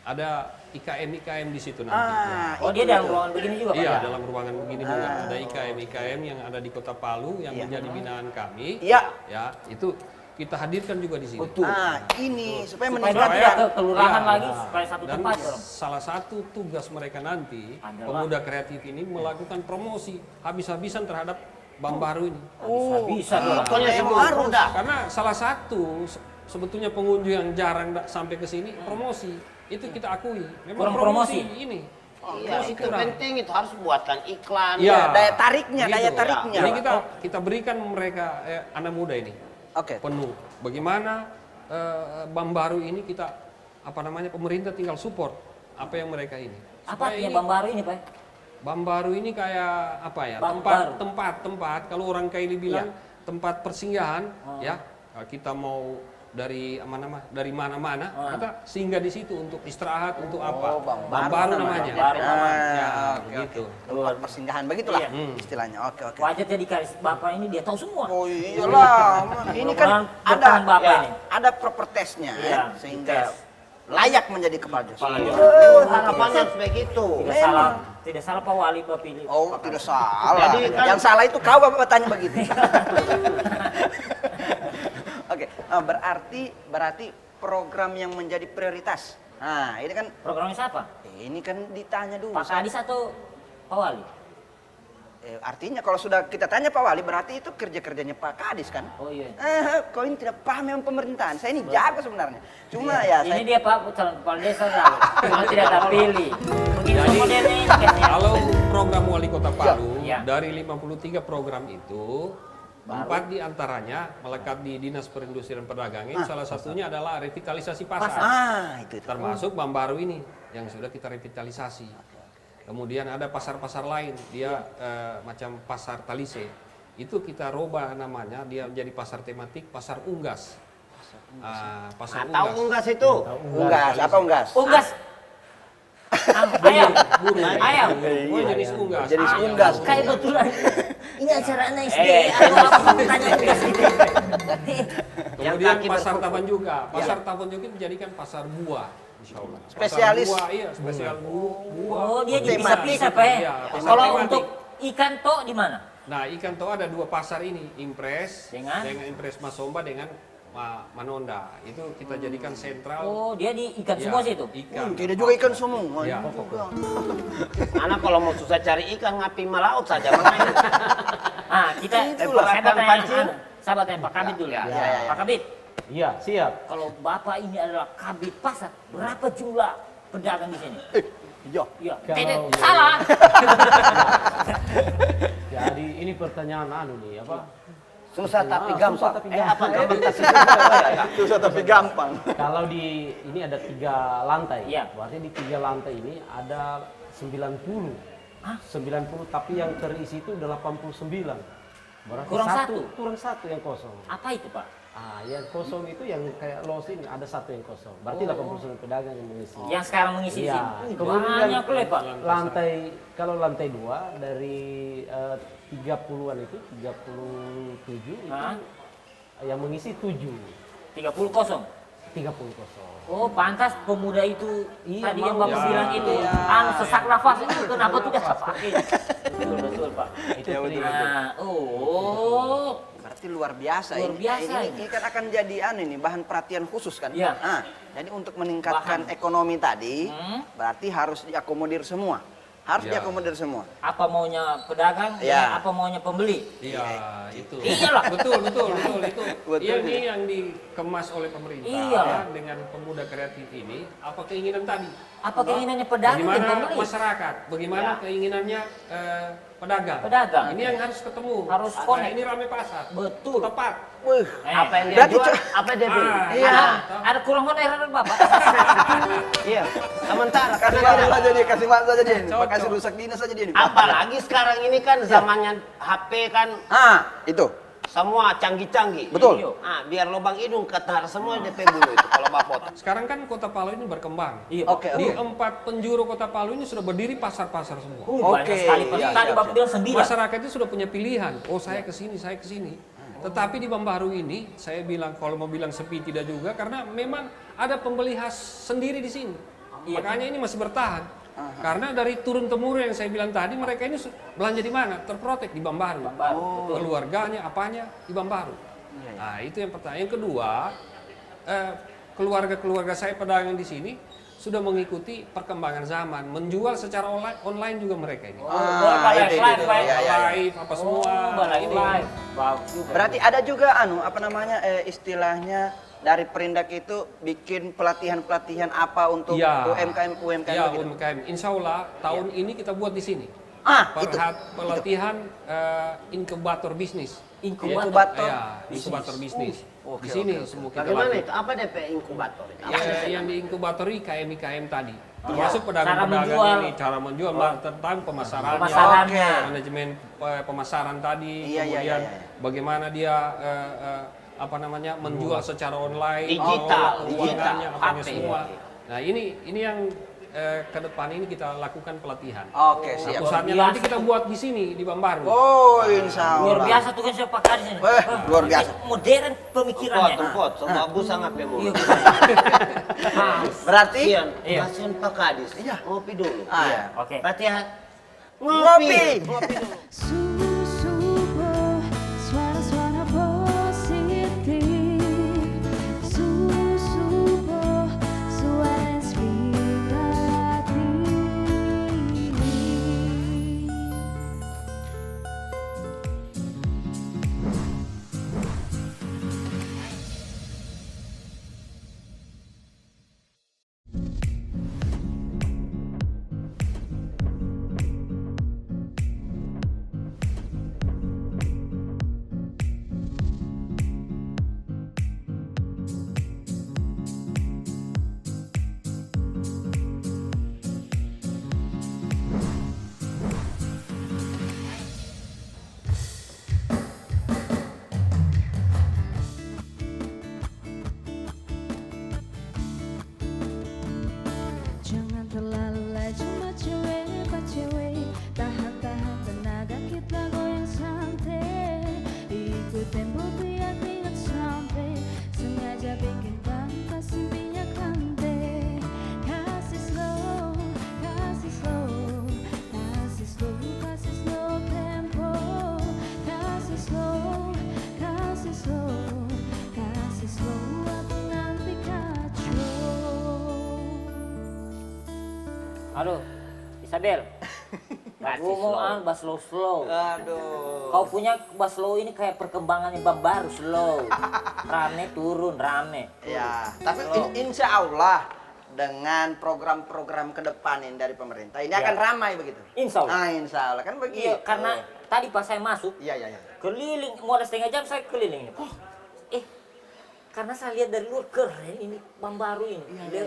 ada IKM di situ nanti. Oh, dia dalam ruangan begini juga, Pak? Iya, ya? dalam ruangan begini juga ada IKM yang ada di Kota Palu yang menjadi binaan kami. Iya. Ya, itu kita hadirkan juga di sini. Betul. Nah, ini supaya Supaya meningkatkan tidak ke kelurahan Iya. lagi, supaya satu Dan tempat. Bro. salah satu tugas mereka nanti, Adalah- pemuda kreatif ini melakukan promosi habis-habisan terhadap Bambaru ini. Bisa dong. Pokoknya semua udah. Karena salah satu sebetulnya pengunjung yang jarang sampai ke sini promosi itu kita akui. Memang Kurang promosi. ini. Iya, Promosi itu kurang. penting, itu harus buatkan iklan. Iya. daya tariknya, Gitu. daya tariknya. Jadi kita berikan mereka anak muda ini Oke. penuh. Bagaimana Bambaru ini kita pemerintah tinggal support apa yang mereka ini. Apa Supaya artinya ini- Bambaru ini, Pak? Bambaru ini kayak apa ya? Bambaru. Tempat kalau orang Kaili bilang Iya. tempat persinggahan ya. Kita mau dari mana-mana kita singgah di situ untuk istirahat untuk apa? Bambaru namanya. Ya, begitu. Tempat persinggahan begitulah Iya. istilahnya. Oke, oke. Wajar jadi garis Bapak ini dia tahu semua. Oh iyalah, ini kan Depan Bapak ya, ini. ada propertesnya Iya, sehingga layak menjadi kepala desa. Harapannya harus begitu. Tidak salah Pak Wali Pak pilih. Oh, tidak salah. Jadi kan- Yang salah itu kau Bapak tanya begitu. Oke, berarti program yang menjadi prioritas. Nah, ini kan Programnya siapa? ini kan ditanya dulu. Pak Kadis atau Pak Wali? Artinya kalau sudah kita tanya Pak Wali berarti itu kerja-kerjanya Pak Kadis kan? Oh iya. Kau ini tidak paham yang pemerintahan. Saya ini jago sebenarnya. Cuma ya saya Ini dia Pak calon kepala desa tahu. Cuma tidak terpilih. Begitu modelnya ini kayaknya. Kalau program Wali Kota Palu Iya. dari 53 program itu 4 diantaranya melekat di Dinas Perindustrian Perdagangan. Salah satunya adalah revitalisasi pasar. itu. Termasuk Bambaru ini yang sudah kita revitalisasi. Kemudian ada pasar-pasar lain, dia macam pasar Talise. Itu kita rubah namanya, dia menjadi pasar tematik, pasar unggas. Pasar Tahu unggas. unggas itu? Unggas, apa unggas? Unggas. Ayam. Ayam. Oh, jenis unggas. Jenis unggas. Kayak betulan. Ini acara anak SD. Atau apa tanya unggas gitu. Kemudian kaki pasar berkuku. Tapan juga. Pasar Tapan juga dijadikan pasar buah. Insya Allah. Spesialis. Pasar buah, iya, spesial buah. Oh, dia Tematik. dipisah-pisah Pak ya. Iya, pasar Kalau tematik. untuk ikan tok di mana? Nah, ikan toh ada 2 pasar ini, Impres Dengan? Impres Masomba dengan Manonda. Itu kita jadikan sentral. Oh, dia di ikan Ya, semua situ. Ikan. Tidak juga ikan semua. Ya. Anak kalau mau susah cari ikan ngapi melaut saja. Makanya. Ah, kita Itulah. saya mau tanya Pancing. saya mau tanya Pak Kabit dulu. Ya, ya. Pak Kabit, Iya, siap. kalau Bapak ini adalah Kabit Pasar, berapa jumlah pedagang di sini? Iya. Iya. Kalau- Tidak salah. Jadi ini pertanyaan nih apa? Susah tapi Susah gampang. tapi Apa gampang. gampang kasih susah. Susah tapi gampang. Kalau di ini ada 3 lantai. Iya. Berarti di 3 lantai ini ada 90. 90 tapi yang terisi itu 89. Berarti Kurang satu. kurang satu yang kosong. Apa itu Pak? Yang kosong itu yang kayak los ini ada 1 yang kosong. Berarti 89 pedagang yang mengisi. Yang sekarang mengisi di Iya. sini. Kemudian Banyak loh Pak. kalau lantai 2 dari 30-an itu 37 itu Hah? yang mengisi 7. 30 kosong. 30 kosong. Oh, pantas pemuda itu Iya, tadi yang mau. Bapak Ya. bilang itu sesak nafas itu kenapa tuh dia pakai? Betul Pak. Itu Ya, tri. betul. Nah, oh. Berarti luar biasa Luar ini. biasa Ini kan akan jadi ini bahan perhatian khusus kan? Iya. Jadi untuk meningkatkan ekonomi tadi, berarti harus diakomodir semua. Harus Ya. diakomodir semua. Apa maunya pedagang, Ya. apa maunya pembeli. Iya, itu. Iyalah. Betul itu. Betul, Ini yang dikemas oleh pemerintah Iyalah. dengan pemuda kreatif ini. Apa keinginan tadi? Apa keinginannya pedagang dan Bagaimana pembeli? masyarakat? Bagaimana keinginannya pedagang? Pedagang. Ini yang harus ketemu. Harus Nah, connect. ini rame pasar. Betul. Tepat. Apa yang dia Berarti jual, co- apa yang dia beli. Iya. Ada kurang honorer Bapak. Iya. Sementara Kasih karena maaf saja dia, kasih maaf saja dia. Cocok. Kasih rusak dinas saja dia. apalagi sekarang ini kan zamannya HP kan Itu. semua canggih-canggih. Betul. Biar lubang hidung ketar semua DP bulu itu kalau bapot. Sekarang kan Kota Palu ini berkembang. Iya. Oke, Di oke. 4 penjuru Kota Palu ini sudah berdiri pasar-pasar semua. Banyak Oke, sekali. iya, Tadi iya, Bapak bilang 9. Masyarakat itu sudah punya pilihan. Oh, saya ke sini, saya ke sini. Tetapi di Bambaru ini, saya bilang kalau mau bilang sepi tidak juga karena memang ada pembeli khas sendiri di sini. Makanya ini masih bertahan. Karena dari turun temurun yang saya bilang tadi, mereka ini belanja di mana? Terprotek di Bambaru. Keluarganya, apanya di Bambaru. Nah, itu yang pertama. Yang kedua, keluarga-keluarga saya pedagang di sini sudah mengikuti perkembangan zaman, menjual secara online juga mereka ini. Live apa semua. Live. Bagus juga. Berarti ada juga istilahnya dari Perindak itu bikin pelatihan-pelatihan apa untuk Iya. UMKM Ya, begitu. UMKM. Insya Allah tahun ini kita buat di sini. Itu. Pelatihan inkubator bisnis. Inkubator Inkubator bisnis. Oke, Di sini oke, oke. semua kita Bagaimana lakukan. itu? Apa DP inkubator itu? Yang diinkubatori KM-IKM tadi. Termasuk Cara pedagang-pedagang menjual. ini, cara menjual, tentang pemasarannya, Pemasarannya. manajemen pemasaran tadi, Iya, iya, kemudian iya, iya. bagaimana dia menjual secara online, Digital, keuangannya, digital, apanya HP. semua. Nah, ini yang ke depan ini kita lakukan pelatihan. Oke, Nah, siap. pusatnya nanti kita buat di sini di Bambaru. Oh, insya Allah. Luar biasa tuh kan siapa kali sini. Luar biasa. Modern pemikirannya. Tukot, semua busa ngapain mau? Iya. Berarti Iya. Kasihan Pak Kadis. Iya. Ngopi dulu. Iya. Oke. Berarti ya, Ngopi. Ngopi dulu. Subuh, suara-suara positif. Subuh, suara inspiratif. Jangan terlalai cuma cewek pak cewek. Tahan-tahan tenaga kita goyang santai. Ikut tempo biar ingat sampai. Sengaja bikin pangkas mimpinya kantai. Kasih slow, kasih slow. Kasih slow, kasih slow tempo. Kasih slow, kasih slow. Kasih slow atau nanti kacau. Aduh, Isabel. Aku mau bahas slow. Aduh. Kau punya bahas slow ini kayak perkembangannya Bambaru slow. Rame turun, rame. Ya, tapi insya Allah dengan program-program ke depan ini dari pemerintah ini akan ramai begitu. Insya Allah. Insya Allah kan begitu. Iya, karena tadi pas saya masuk, Iya, iya, iya. keliling, mau ada setengah jam saya keliling. Karena saya lihat dari luar keren ini Bambaru ini. Dia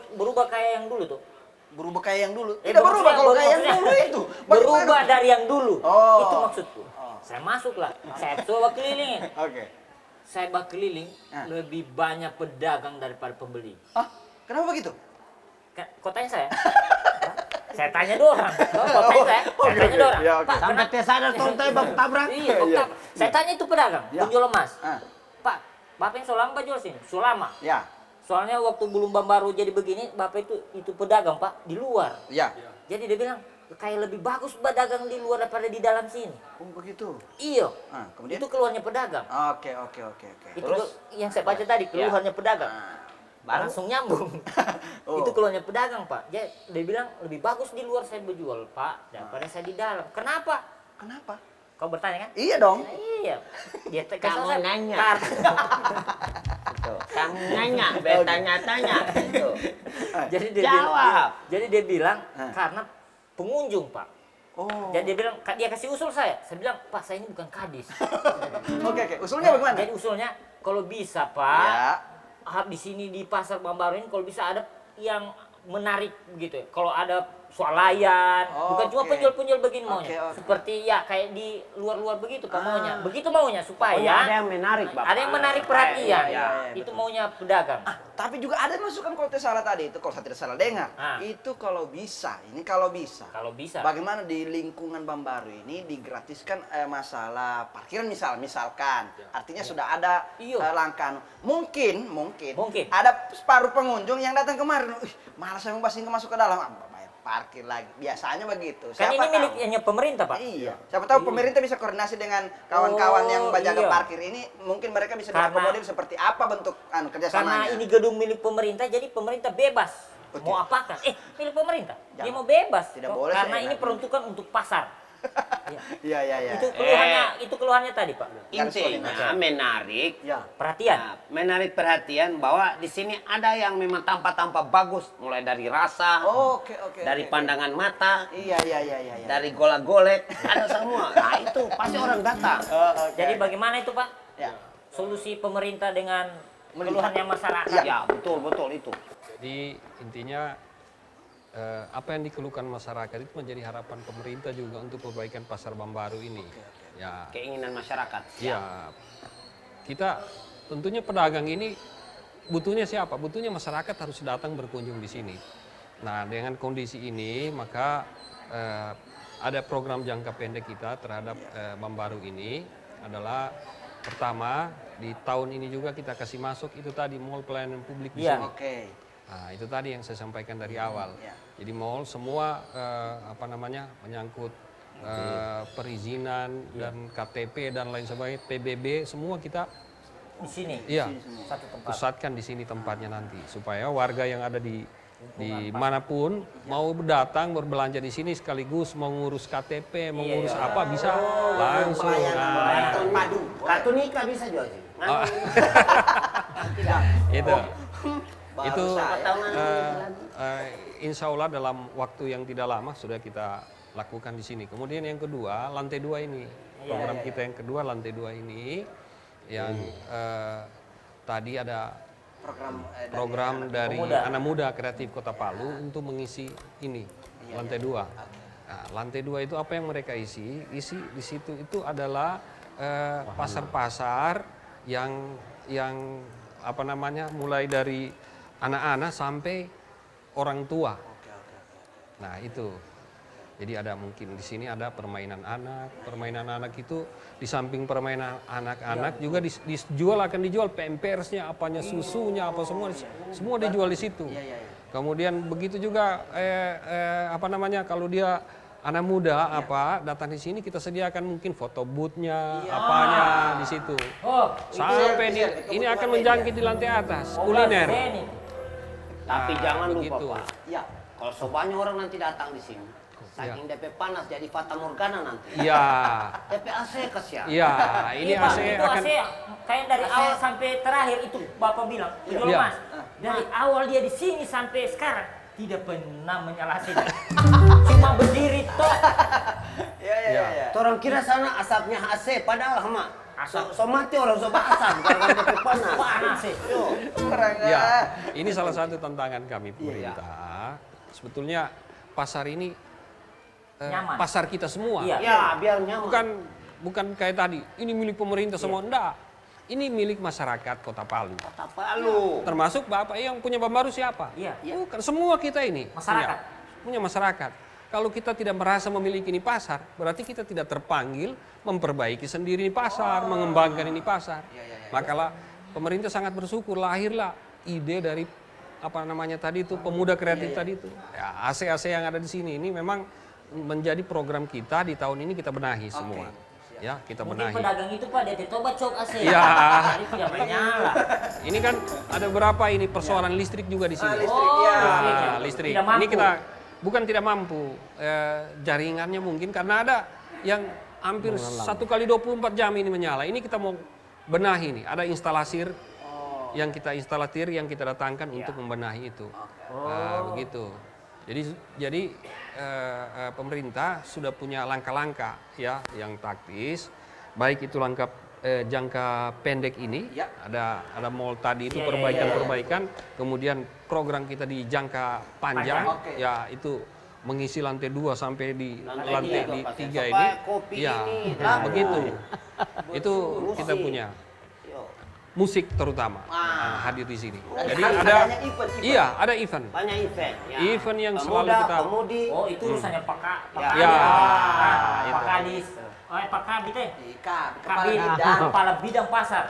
berubah kayak yang dulu tuh. Berubah kayak yang dulu. Tidak berubah maksudnya- kalau kayak yang maksudnya dulu itu. Berubah Bagaimana? dari yang dulu. Oh. Itu maksudku. Saya masuklah. Saya coba keliling. Oke. Saya bak keliling Ah. lebih banyak pedagang daripada pembeli. Kenapa begitu? Kau tanya saya? Saya tanya dua orang. Kau tanya saya? Saya tanya dua orang. Ya, oke. Pak, Sampai kenapa- tes sadar tontai bak tabrak. Iya, bak tabrak. Saya tanya itu pedagang, Ya. penjual emas. Ah. Pak, Bapak yang sudah lama Pak jual sini? Sudah lama. Ya, Soalnya waktu belum Bambaru jadi begini, Bapak itu pedagang Pak, di luar. ya. Jadi dia bilang, kayak lebih bagus pedagang di luar daripada di dalam sini. Oh, begitu. Iya. Kemudian? Itu keluarnya pedagang. Oke, oke, oke, oke. Itu yang saya baca tadi, keluhannya pedagang. langsung nyambung. Itu keluarnya pedagang Pak. Dia bilang lebih bagus di luar saya berjual Pak daripada saya di dalam. Kenapa? Kenapa? Kau bertanya kan? Iya dong. Iya. Dia Kamu nanya. Kamu nanya, bertanya-tanya. Gitu. Jadi dia Jawab. bilang, jadi dia bilang karena pengunjung Pak. Oh. Jadi dia bilang dia kasih usul saya. Saya bilang Pak saya ini bukan kadis. Oke. Usulnya bagaimana? Jadi usulnya kalau bisa Pak. Ya. Di sini di pasar Bambaru ini kalau bisa ada yang menarik gitu ya. Kalau ada swalayan, bukan cuma Oke. penjual-penjual begini maunya. Oke. Seperti ya kayak di luar-luar begitu Pak maunya. Begitu maunya supaya Pokoknya ada yang menarik, Bapak. ada yang menarik perhatian. Iya, Itu betul. maunya pedagang. Tapi juga ada masukan kalau tidak salah tadi itu, kalau saya tidak salah dengar. Ah. Itu kalau bisa, ini kalau bisa. Kalau bisa. Bagaimana di lingkungan Bambaru ini digratiskan masalah parkiran misalkan. Artinya sudah ada Iya. langkah. Mungkin ada separuh pengunjung yang datang kemarin, malas saya mau masuk ke dalam. Bayar parkir lagi. Biasanya begitu. Kan ini miliknya pemerintah Pak. Iya. Siapa tahu pemerintah bisa koordinasi dengan kawan-kawan yang menjaga iya. parkir ini, mungkin mereka bisa Karena- diakomodir seperti apa bentuk kerjasamanya. Karena ini gedung milik pemerintah jadi pemerintah bebas. Oke. Mau apakan? Milik pemerintah. Dia Jangan. mau bebas. Tidak boleh Karena saya ini enak. peruntukan untuk pasar. Iya. Itu keluhannya tadi Pak. Intinya menarik. Ya. Perhatian. Nah, menarik perhatian bahwa di sini ada yang memang tampak-tampak bagus, mulai dari rasa, Oke. dari pandangan mata, Iya. dari golak-golek, ada semua. Nah itu pasti orang datang. Jadi bagaimana itu Pak? Ya. Solusi pemerintah dengan keluhannya masyarakat. Ya betul itu. Jadi intinya apa yang dikeluhkan masyarakat itu menjadi harapan pemerintah juga untuk perbaikan pasar Bambaru ini. Ya, Keinginan masyarakat. ya kita tentunya pedagang ini butuhnya siapa? Butuhnya masyarakat harus datang berkunjung di sini. Nah, dengan kondisi ini maka ada program jangka pendek kita terhadap Bambaru ini adalah pertama di tahun ini juga kita kasih masuk itu tadi mall pelayanan publik di Iya. sini. Oke. Nah, itu tadi yang saya sampaikan dari awal. Ya. Jadi mall semua menyangkut perizinan dan KTP dan lain sebagainya, PBB semua kita Di sini. iya Satu tempat. pusatkan di sini tempatnya nanti supaya warga yang ada di manapun mau datang berbelanja di sini sekaligus mau ngurus KTP, mau ngurus apa bisa langsung. Nah, Kartu nikah bisa jual sini. itu insya Allah dalam waktu yang tidak lama sudah kita lakukan di sini. Kemudian yang kedua lantai 2 ini program kita yang kedua lantai 2 ini yang tadi ada program dari anak muda kreatif Kota Palu untuk mengisi ini lantai 2. Nah, lantai 2 itu apa yang mereka isi di situ itu adalah pasar-pasar yang apa namanya mulai dari anak-anak sampai orang tua. Nah itu, jadi ada mungkin di sini ada permainan anak itu di samping permainan anak-anak juga akan dijual pampersnya, apanya susunya, apa semua dijual di situ. Kemudian begitu juga kalau dia anak muda datang di sini kita sediakan mungkin foto booth-nya, apanya di situ. Sampai ini akan menjangkit di lantai atas kuliner. Tapi jangan lupa begitu. Pak. Kalau sobanya orang nanti datang di sini, saking DP panas jadi fata morgana nanti. Iya. DP AC kasihan. Iya, ini Pak, AC itu akan AC kayak dari awal sampai terakhir itu Bapak bilang, betul Iya. Mas. Dari awal dia di sini sampai sekarang tidak pernah menyala sini. Cuma berdiri toh. Iya. Orang kira sana asapnya AC, padahal mak. So mati orang so basah, karena DP panas. Panas sih. Ya, ini salah satu tantangan kami pemerintah. Sebetulnya pasar ini Nyaman. pasar kita semua. Iya. Ya, biar nyaman. Bukan kayak tadi, ini milik pemerintah semua. Enggak. Ini milik masyarakat Kota Palu. Kota Palu. Termasuk Bapak yang punya Bambaru siapa? Iya. Bukan, semua kita ini. Masyarakat. Punya masyarakat. Kalau kita tidak merasa memiliki ini pasar, berarti kita tidak terpanggil memperbaiki sendiri ini pasar, mengembangkan ini pasar. Makalah pemerintah sangat bersyukur lahirlah ide dari tadi itu pemuda kreatif tadi itu. Ya, AC-AC yang ada di sini ini memang menjadi program kita di tahun ini kita benahi semua. ya kita Mungkin benahi. pedagang itu Pak, dia coba cok AC. Iya. Jadi tidak menyala. Ini kan ada beberapa ini persoalan listrik juga di sini. Listrik, ya. Nah, listrik. Tidak mampu. Ini kita bukan tidak mampu, jaringannya mungkin karena ada yang hampir 1 kali 24 jam ini menyala. Ini kita mau benahi nih. Ada instalasir yang kita datangkan untuk membenahi itu. Begitu. Jadi pemerintah sudah punya langkah-langkah ya yang taktis, baik itu langkah jangka pendek ini, ada mall tadi itu perbaikan, kemudian program kita di jangka panjang, ya itu mengisi lantai 2 sampai di lantai di 3 ini, ya begitu. Itu kita punya musik terutama hadir di sini. Jadi ada event. Banyak event. Ya. Event yang selalu Pemuda, kita. pemudi. Oh, itu urusannya Pak Ya. Pak Kadis. Pak Kabit Kepala kepala bidang pasar.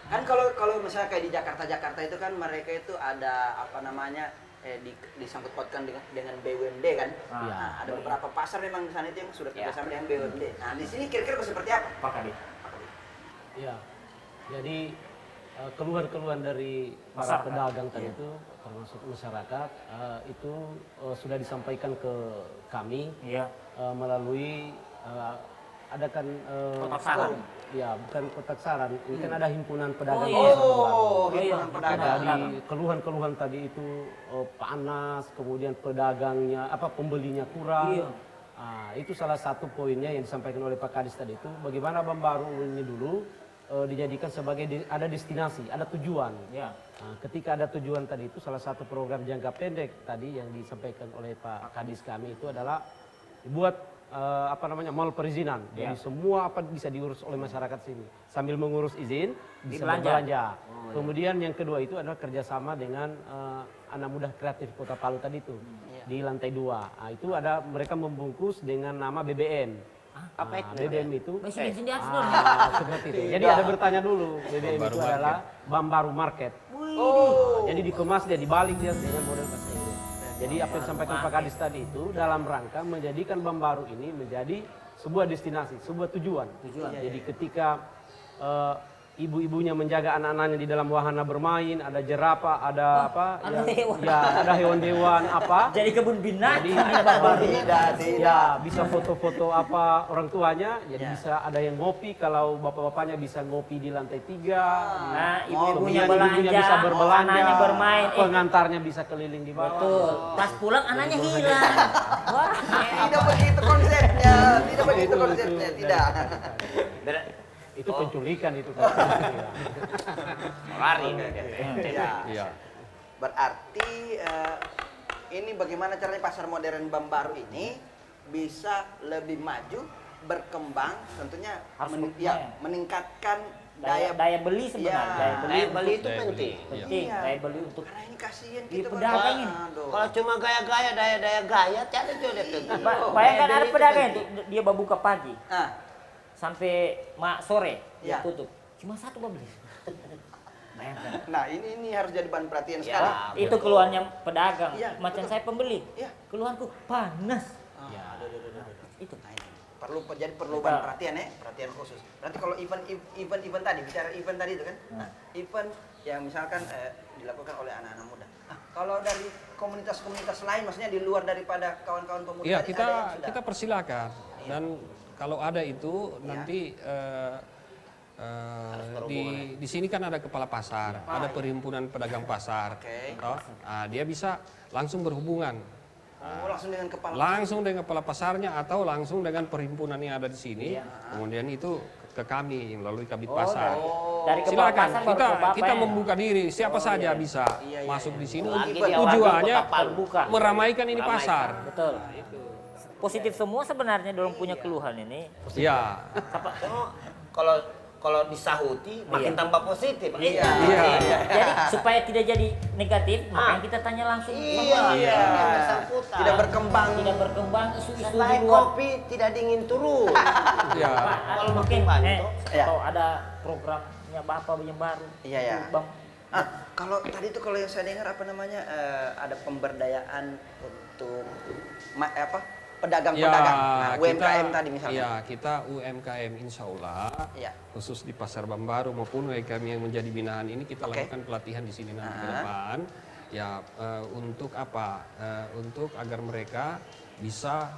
Kan kalau misalnya kayak di Jakarta itu kan mereka itu ada apa namanya disangkut pautkan dengan BUMD kan. Nah, ada beberapa pasar memang di sana itu yang sudah kerjasama dengan BUMD. Nah di sini kira-kira seperti apa? Pak Kadis. Ya, jadi keluhan-keluhan dari para pedagang tadi itu termasuk masyarakat itu sudah disampaikan ke kami melalui ada kan ya bukan kotak saran, ini kan ada himpunan pedagang Himpunan pedagang. Jadi keluhan-keluhan tadi itu panas, kemudian pedagangnya pembelinya kurang. Itu salah satu poinnya yang disampaikan oleh Pak Kadis tadi itu, bagaimana Bambaru ini dulu dijadikan sebagai ada destinasi, ada tujuan. Nah, ketika ada tujuan tadi itu, salah satu program jangka pendek tadi yang disampaikan oleh Pak Kadis kami itu adalah dibuat mall perizinan. Jadi semua bisa diurus oleh masyarakat sini. Sambil mengurus izin bisa berbelanja. Kemudian yang kedua itu adalah kerjasama dengan anak muda kreatif Kota Palu tadi itu di lantai 2. Nah, itu ada mereka membungkus dengan nama BBM. Apa itu? BBM itu Bensin di atas dong. seperti itu. Jadi ada bertanya dulu, BBM itu adalah Bambaru Market. Jadi dikemas dia, dibalik dia dengan model bahasa Inggris. Jadi apa yang disampaikan Pak Kadis tadi itu dalam rangka menjadikan Bambaru ini menjadi sebuah destinasi, sebuah tujuan. Jadi ketika ibu-ibunya menjaga anak-anaknya di dalam wahana bermain, ada jerapah, ada ada hewan-hewan Jadi kebun binatang. Jadi bisa foto-foto orang tuanya, jadi bisa ada yang ngopi, kalau bapak-bapaknya bisa ngopi di lantai 3. Nah, ibu-ibunya Ibunya bisa berbelanja, anaknya bermain. pengantarnya bisa keliling di bawah. Betul. Pas pulang anaknya hilang. Wah, Tidak begitu konsepnya, tidak. Itu penculikan itu kan. Lari. Iya. Berarti ini bagaimana caranya pasar modern Bambaru ini bisa lebih maju, berkembang, tentunya meningkatkan daya beli sebenarnya. Daya beli itu penting. Penting. Daya beli untuk Karena ini kasihan di kita pedagang ini. Kalau cuma gaya-gaya, daya gaya, tiada jodoh tuh. Bayangkan ada pedagang itu dia buka pagi sampai sore dia Ya. tutup. Cuma satu beli. Bayangkan. Nah, ini harus jadi bahan perhatian sekali. Itu keluhannya pedagang. Iya, Macam betul. saya pembeli. Iya. Keluhanku panas. Itu. Nah, ini perlu bahan perhatian perhatian khusus. Berarti kalau event tadi, bicara event tadi itu kan, event yang misalkan dilakukan oleh anak-anak muda. Kalau dari komunitas-komunitas lain, maksudnya di luar daripada kawan-kawan pemuda, Iya, tadi, ada yang sudah? kita persilakan. Dan kalau ada itu nanti di sini kan ada kepala pasar, ada perhimpunan pedagang pasar. Toh, dia bisa langsung berhubungan. Langsung dengan kepala. Langsung dengan kepala pasarnya atau langsung dengan perhimpunan yang ada di sini. Kemudian itu ke kami melalui Kabid Pasar. Dari kepala Silakan, pasar baru ke kita Bapak. membuka diri, siapa saja bisa masuk di sini. Lagi dia Tujuannya orang Kota Palu. Buka. meramaikan ini pasar. Betul. Positif semua sebenarnya dorong punya keluhan ini. Iya. Kalau disahuti makin tambah positif. Iya. Jadi supaya tidak jadi negatif, makanya kita tanya langsung. Bersangkutan. Tidak berkembang. Tidak berkembang isu-isu di Setelah luar. kopi tidak dingin turun. Iya. Pak, Kalau mungkin makin atau ada programnya Bapak yang baru. Iya, ya. Bang. Kalau tadi tuh kalau yang saya dengar ada pemberdayaan untuk pedagang-pedagang, nah, UMKM tadi misalnya. Ya, kita UMKM insya Allah, Ya. khusus di Pasar Bambaru maupun UMKM yang menjadi binaan ini kita Oke. lakukan pelatihan di sini nanti ke depan. Ya, untuk apa? Untuk agar mereka bisa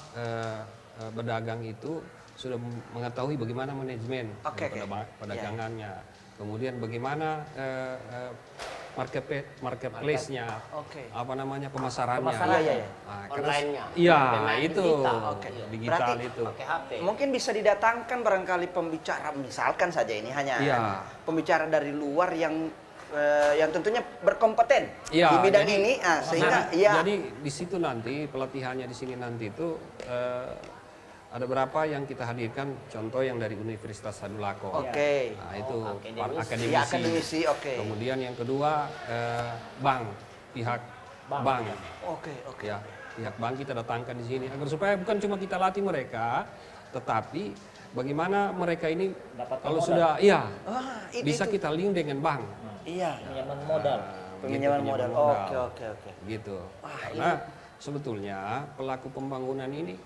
berdagang itu sudah mengetahui bagaimana manajemen Oke, oke. perdagangannya, kemudian bagaimana marketplace-nya, Oke. apa namanya pemasarannya. Iya, iya, iya. Nah, karena- Online-nya. Iya, Pemain itu digital. Oke. digital Berarti- itu. Pakai HP. Mungkin bisa didatangkan barangkali pembicara, misalkan saja ini hanya Iya. pembicara dari luar yang tentunya berkompeten Iya, di bidang jadi- ini, sehingga Jadi di situ nanti pelatihannya di sini nanti itu ada berapa yang kita hadirkan, contoh yang dari Universitas Sadulako. Oke. Nah, itu akademisi. akademisi. Iya, akademisi, oke. Kemudian yang kedua bank, pihak bank. Oke, oke. Ya, pihak bank kita datangkan di sini agar supaya bukan cuma kita latih mereka, tetapi bagaimana mereka ini kalau sudah Itu, bisa kita link dengan bank. Iya. Pinjaman modal. Peminjaman Gitu, modal. pinjaman Oke, oke, oke. Gitu. Wah, Karena sebetulnya pelaku pembangunan ini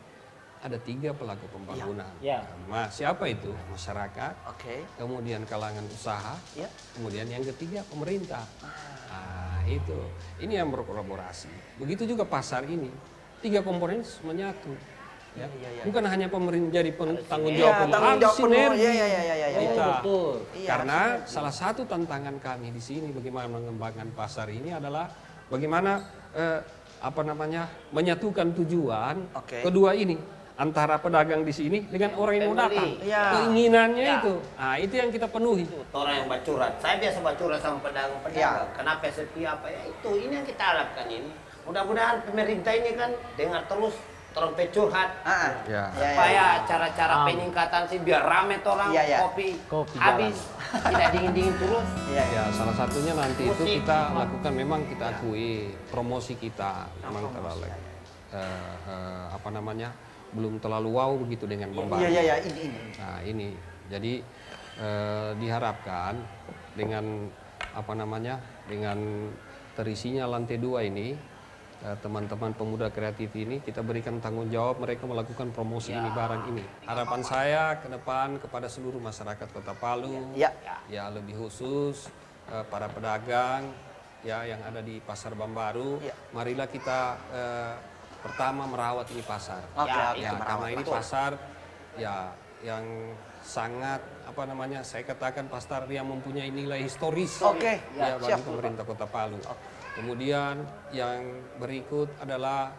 ada 3 pelaku pembangunan. Ya. Siapa itu? Masyarakat, Oke. kemudian kalangan usaha, Ya. kemudian yang ketiga pemerintah. Nah, itu. Ini yang berkolaborasi. Begitu juga pasar ini. 3 komponen menyatu. Ya. Bukan hanya pemerintah jadi tanggung Iya, jawab penuh, tanggung jawab harus penuh. sinergi. Iya, iya, iya, iya, iya. Kita. Betul. Iya, Karena harus salah satu tantangan kami di sini bagaimana mengembangkan pasar ini adalah bagaimana menyatukan tujuan Oke. kedua ini antara pedagang di sini dengan orang yang mau datang. Iya. Keinginannya Ya. itu. Nah, itu yang kita penuhi. Orang yang bacurat. Saya biasa bacurat sama pedagang-pedagang. Ya. Kenapa sepi apa ya itu? Ini yang kita harapkan ini. Mudah-mudahan pemerintah ini kan dengar terus trompet curhat. Ya. Supaya cara-cara peningkatan sih biar rame tuh orang Iya, iya. kopi Kopi habis tidak dingin-dingin terus. Iya, iya. Ya, salah satunya nanti itu Musik. kita lakukan, memang kita akui promosi kita memang terlalu belum terlalu wow begitu dengan Bambaru. Iya, iya, ini. Nah, ini jadi diharapkan dengan dengan terisinya lantai 2 ini, teman-teman pemuda kreatif ini kita berikan tanggung jawab mereka melakukan promosi ini, barang ini. Harapan saya ke depan kepada seluruh masyarakat Kota Palu, Ya. ya lebih khusus para pedagang ya yang ada di Pasar Bambaru, Ya. marilah kita pertama merawat ini pasar. Oke, Ya, oke. Ya, merawat. karena ini Betul. pasar ya yang sangat saya katakan pasar yang mempunyai nilai historis. Oke, Ya, siap. bagi pemerintah Kota Palu. Kemudian yang berikut adalah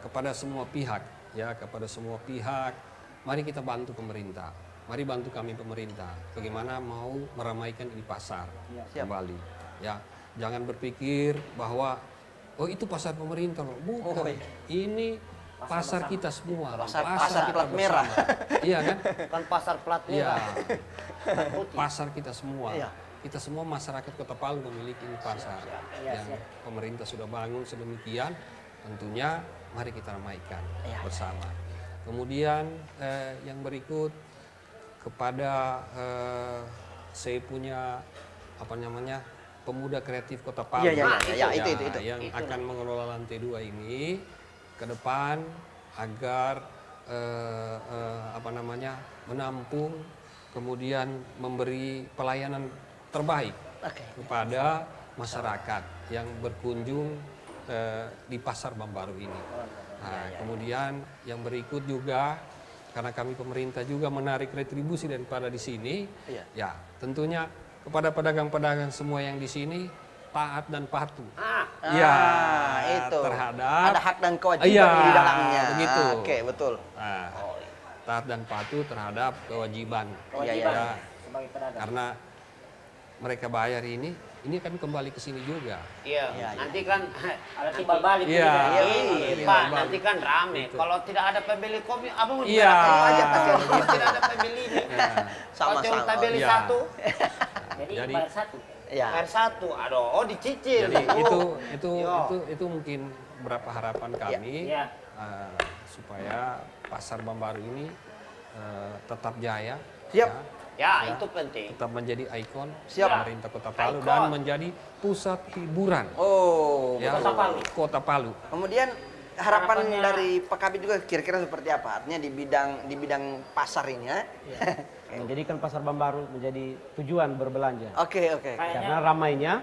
kepada semua pihak, ya kepada semua pihak, mari kita bantu pemerintah. Mari bantu kami pemerintah. Bagaimana mau meramaikan ini pasar kembali. Ya, jangan berpikir bahwa oh itu pasar pemerintah loh. Bukan. Oh, iya. Ini pasar kita semua. Pasar kita plat merah. bersama. Iya kan? Kan pasar plat Iya. merah. Pasar kita semua. Iya. Kita semua masyarakat Kota Palu memiliki ini pasar. Yang pemerintah sudah bangun sedemikian, tentunya mari kita ramaikan bersama. Kemudian yang berikut kepada saya punya pemuda kreatif Kota Palu. Iya, itu. Yang akan mengelola lantai 2 ini ke depan agar menampung, kemudian memberi pelayanan terbaik kepada masyarakat yang berkunjung di Pasar Bambaru ini. Nah, kemudian yang berikut juga karena kami pemerintah juga menarik retribusi daripada di sini, ya tentunya kepada pedagang-pedagang semua yang di sini taat dan patuh. Itu. Terhadap Ada hak dan kewajiban di dalamnya. begitu. Oke, betul. Nah, taat dan patuh terhadap kewajiban. Kewajiban. Ya, Sebagai pedagang. karena mereka bayar ini kan kembali ke sini juga. Iya, nanti kan Ada timbal balik. Iya. Pak, nanti kan rame. Kalau tidak ada pembeli kopi, abang mau Iya. jual aja kasihan kalau tidak ada pembeli ini. Kalau Sama-sama. kita beli Iya. satu, Jadi Jadi- bayar satu. Iya. bayar satu. Aduh, dicicil. Jadi Oh. itu mungkin beberapa harapan kami Iya. supaya Pasar Bambaru ini tetap jaya. Siap. Ya, itu penting. Tetap menjadi ikon Siap. pemerintah Kota Palu Ikon. dan menjadi pusat hiburan Oh, ya, Kota Palu. Kota Palu. kemudian harapan Harapannya- dari Pak Kabid juga kira-kira seperti apa? Artinya di bidang pasar ini ya. Menjadikan pasar Bambaru menjadi tujuan berbelanja. Oke. Karena ramainya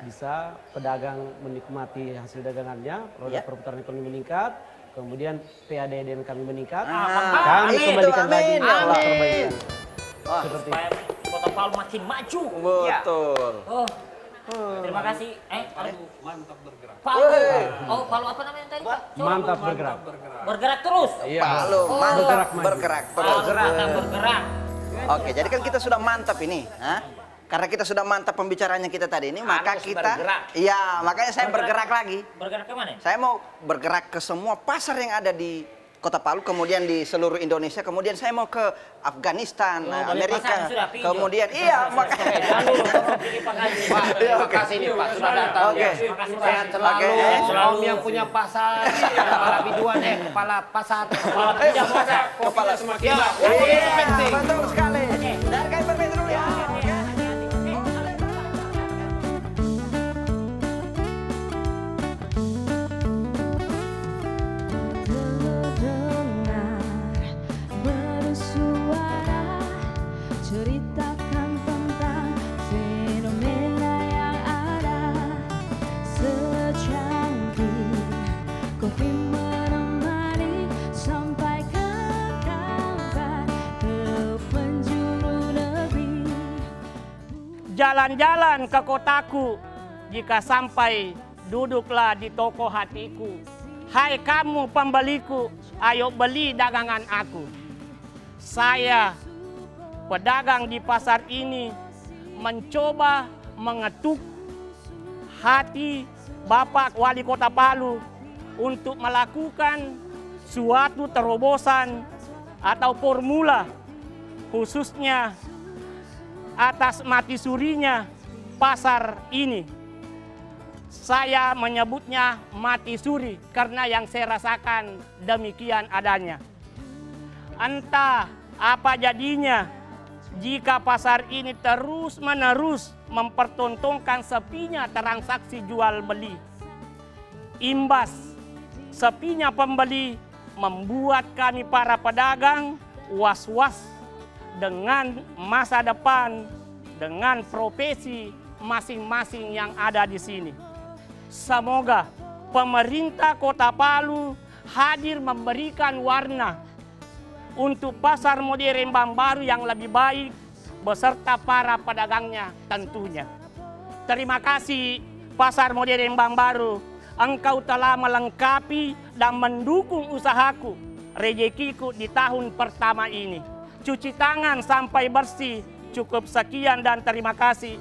bisa pedagang menikmati hasil dagangannya, produk Ya. perputaran ekonomi meningkat, kemudian PADN kami meningkat, Ah, kami amin, kembalikan amin, lagi ya Allah. perbaikan. Wah, Seperti Supaya Kota Palu makin maju. betul. Oh, terima kasih. Mantap bergerak. Palu. Oh, Palu apa namanya tadi, Pak? Coba. mantap bergerak. Bergerak terus. Palu mantap Bergerak maju. bergerak terus. Mantap bergerak. Oke, jadi kan kita sudah mantap ini, karena kita sudah mantap pembicaraannya kita tadi ini, maka Harus kita, bergerak. iya, makanya saya bergerak lagi. Bergerak ke mana? Saya mau bergerak ke semua pasar yang ada di Kota Palu, kemudian di seluruh Indonesia, kemudian saya mau ke Afghanistan, Oh, balik Amerika, pasar sudah pinjau. kemudian iya, makanya. Jangan dulu, pergi Pak Haji. Pak, terima kasih nih Pak sudah datang. Oke. Terima kasih, Pak. Sehat selalu. Oke. Om yang punya pasar, kepala biduan kepala pasar. Kepala pinjam pasar. Kepala semakin Ya, bagus. ini Iya, penting. betul sekali. Dan kami permisi dulu ya. Terdengar bersuara ceritakan tentang fenomena yang ada secangkir kopi menemani sampaikan kabar ke penjuru negeri. Jalan-jalan ke kotaku, jika sampai duduklah di toko hatiku. Hai kamu pembeliku, ayo beli dagangan aku. Saya, pedagang di pasar ini, mencoba mengetuk hati Bapak Wali Kota Palu untuk melakukan suatu terobosan atau formula khususnya atas mati surinya pasar ini. Saya menyebutnya mati suri karena yang saya rasakan demikian adanya. Entah apa jadinya jika pasar ini terus-menerus mempertontonkan sepinya transaksi jual beli. Imbas sepinya pembeli membuat kami para pedagang was-was dengan masa depan, dengan profesi masing-masing yang ada di sini. Semoga pemerintah Kota Palu hadir memberikan warna untuk pasar modern Bambaru yang lebih baik beserta para pedagangnya tentunya. Terima kasih Pasar Modern Bambaru, engkau telah melengkapi dan mendukung usahaku, rezekiku di tahun pertama ini. Cuci tangan sampai bersih. Cukup sekian dan terima kasih.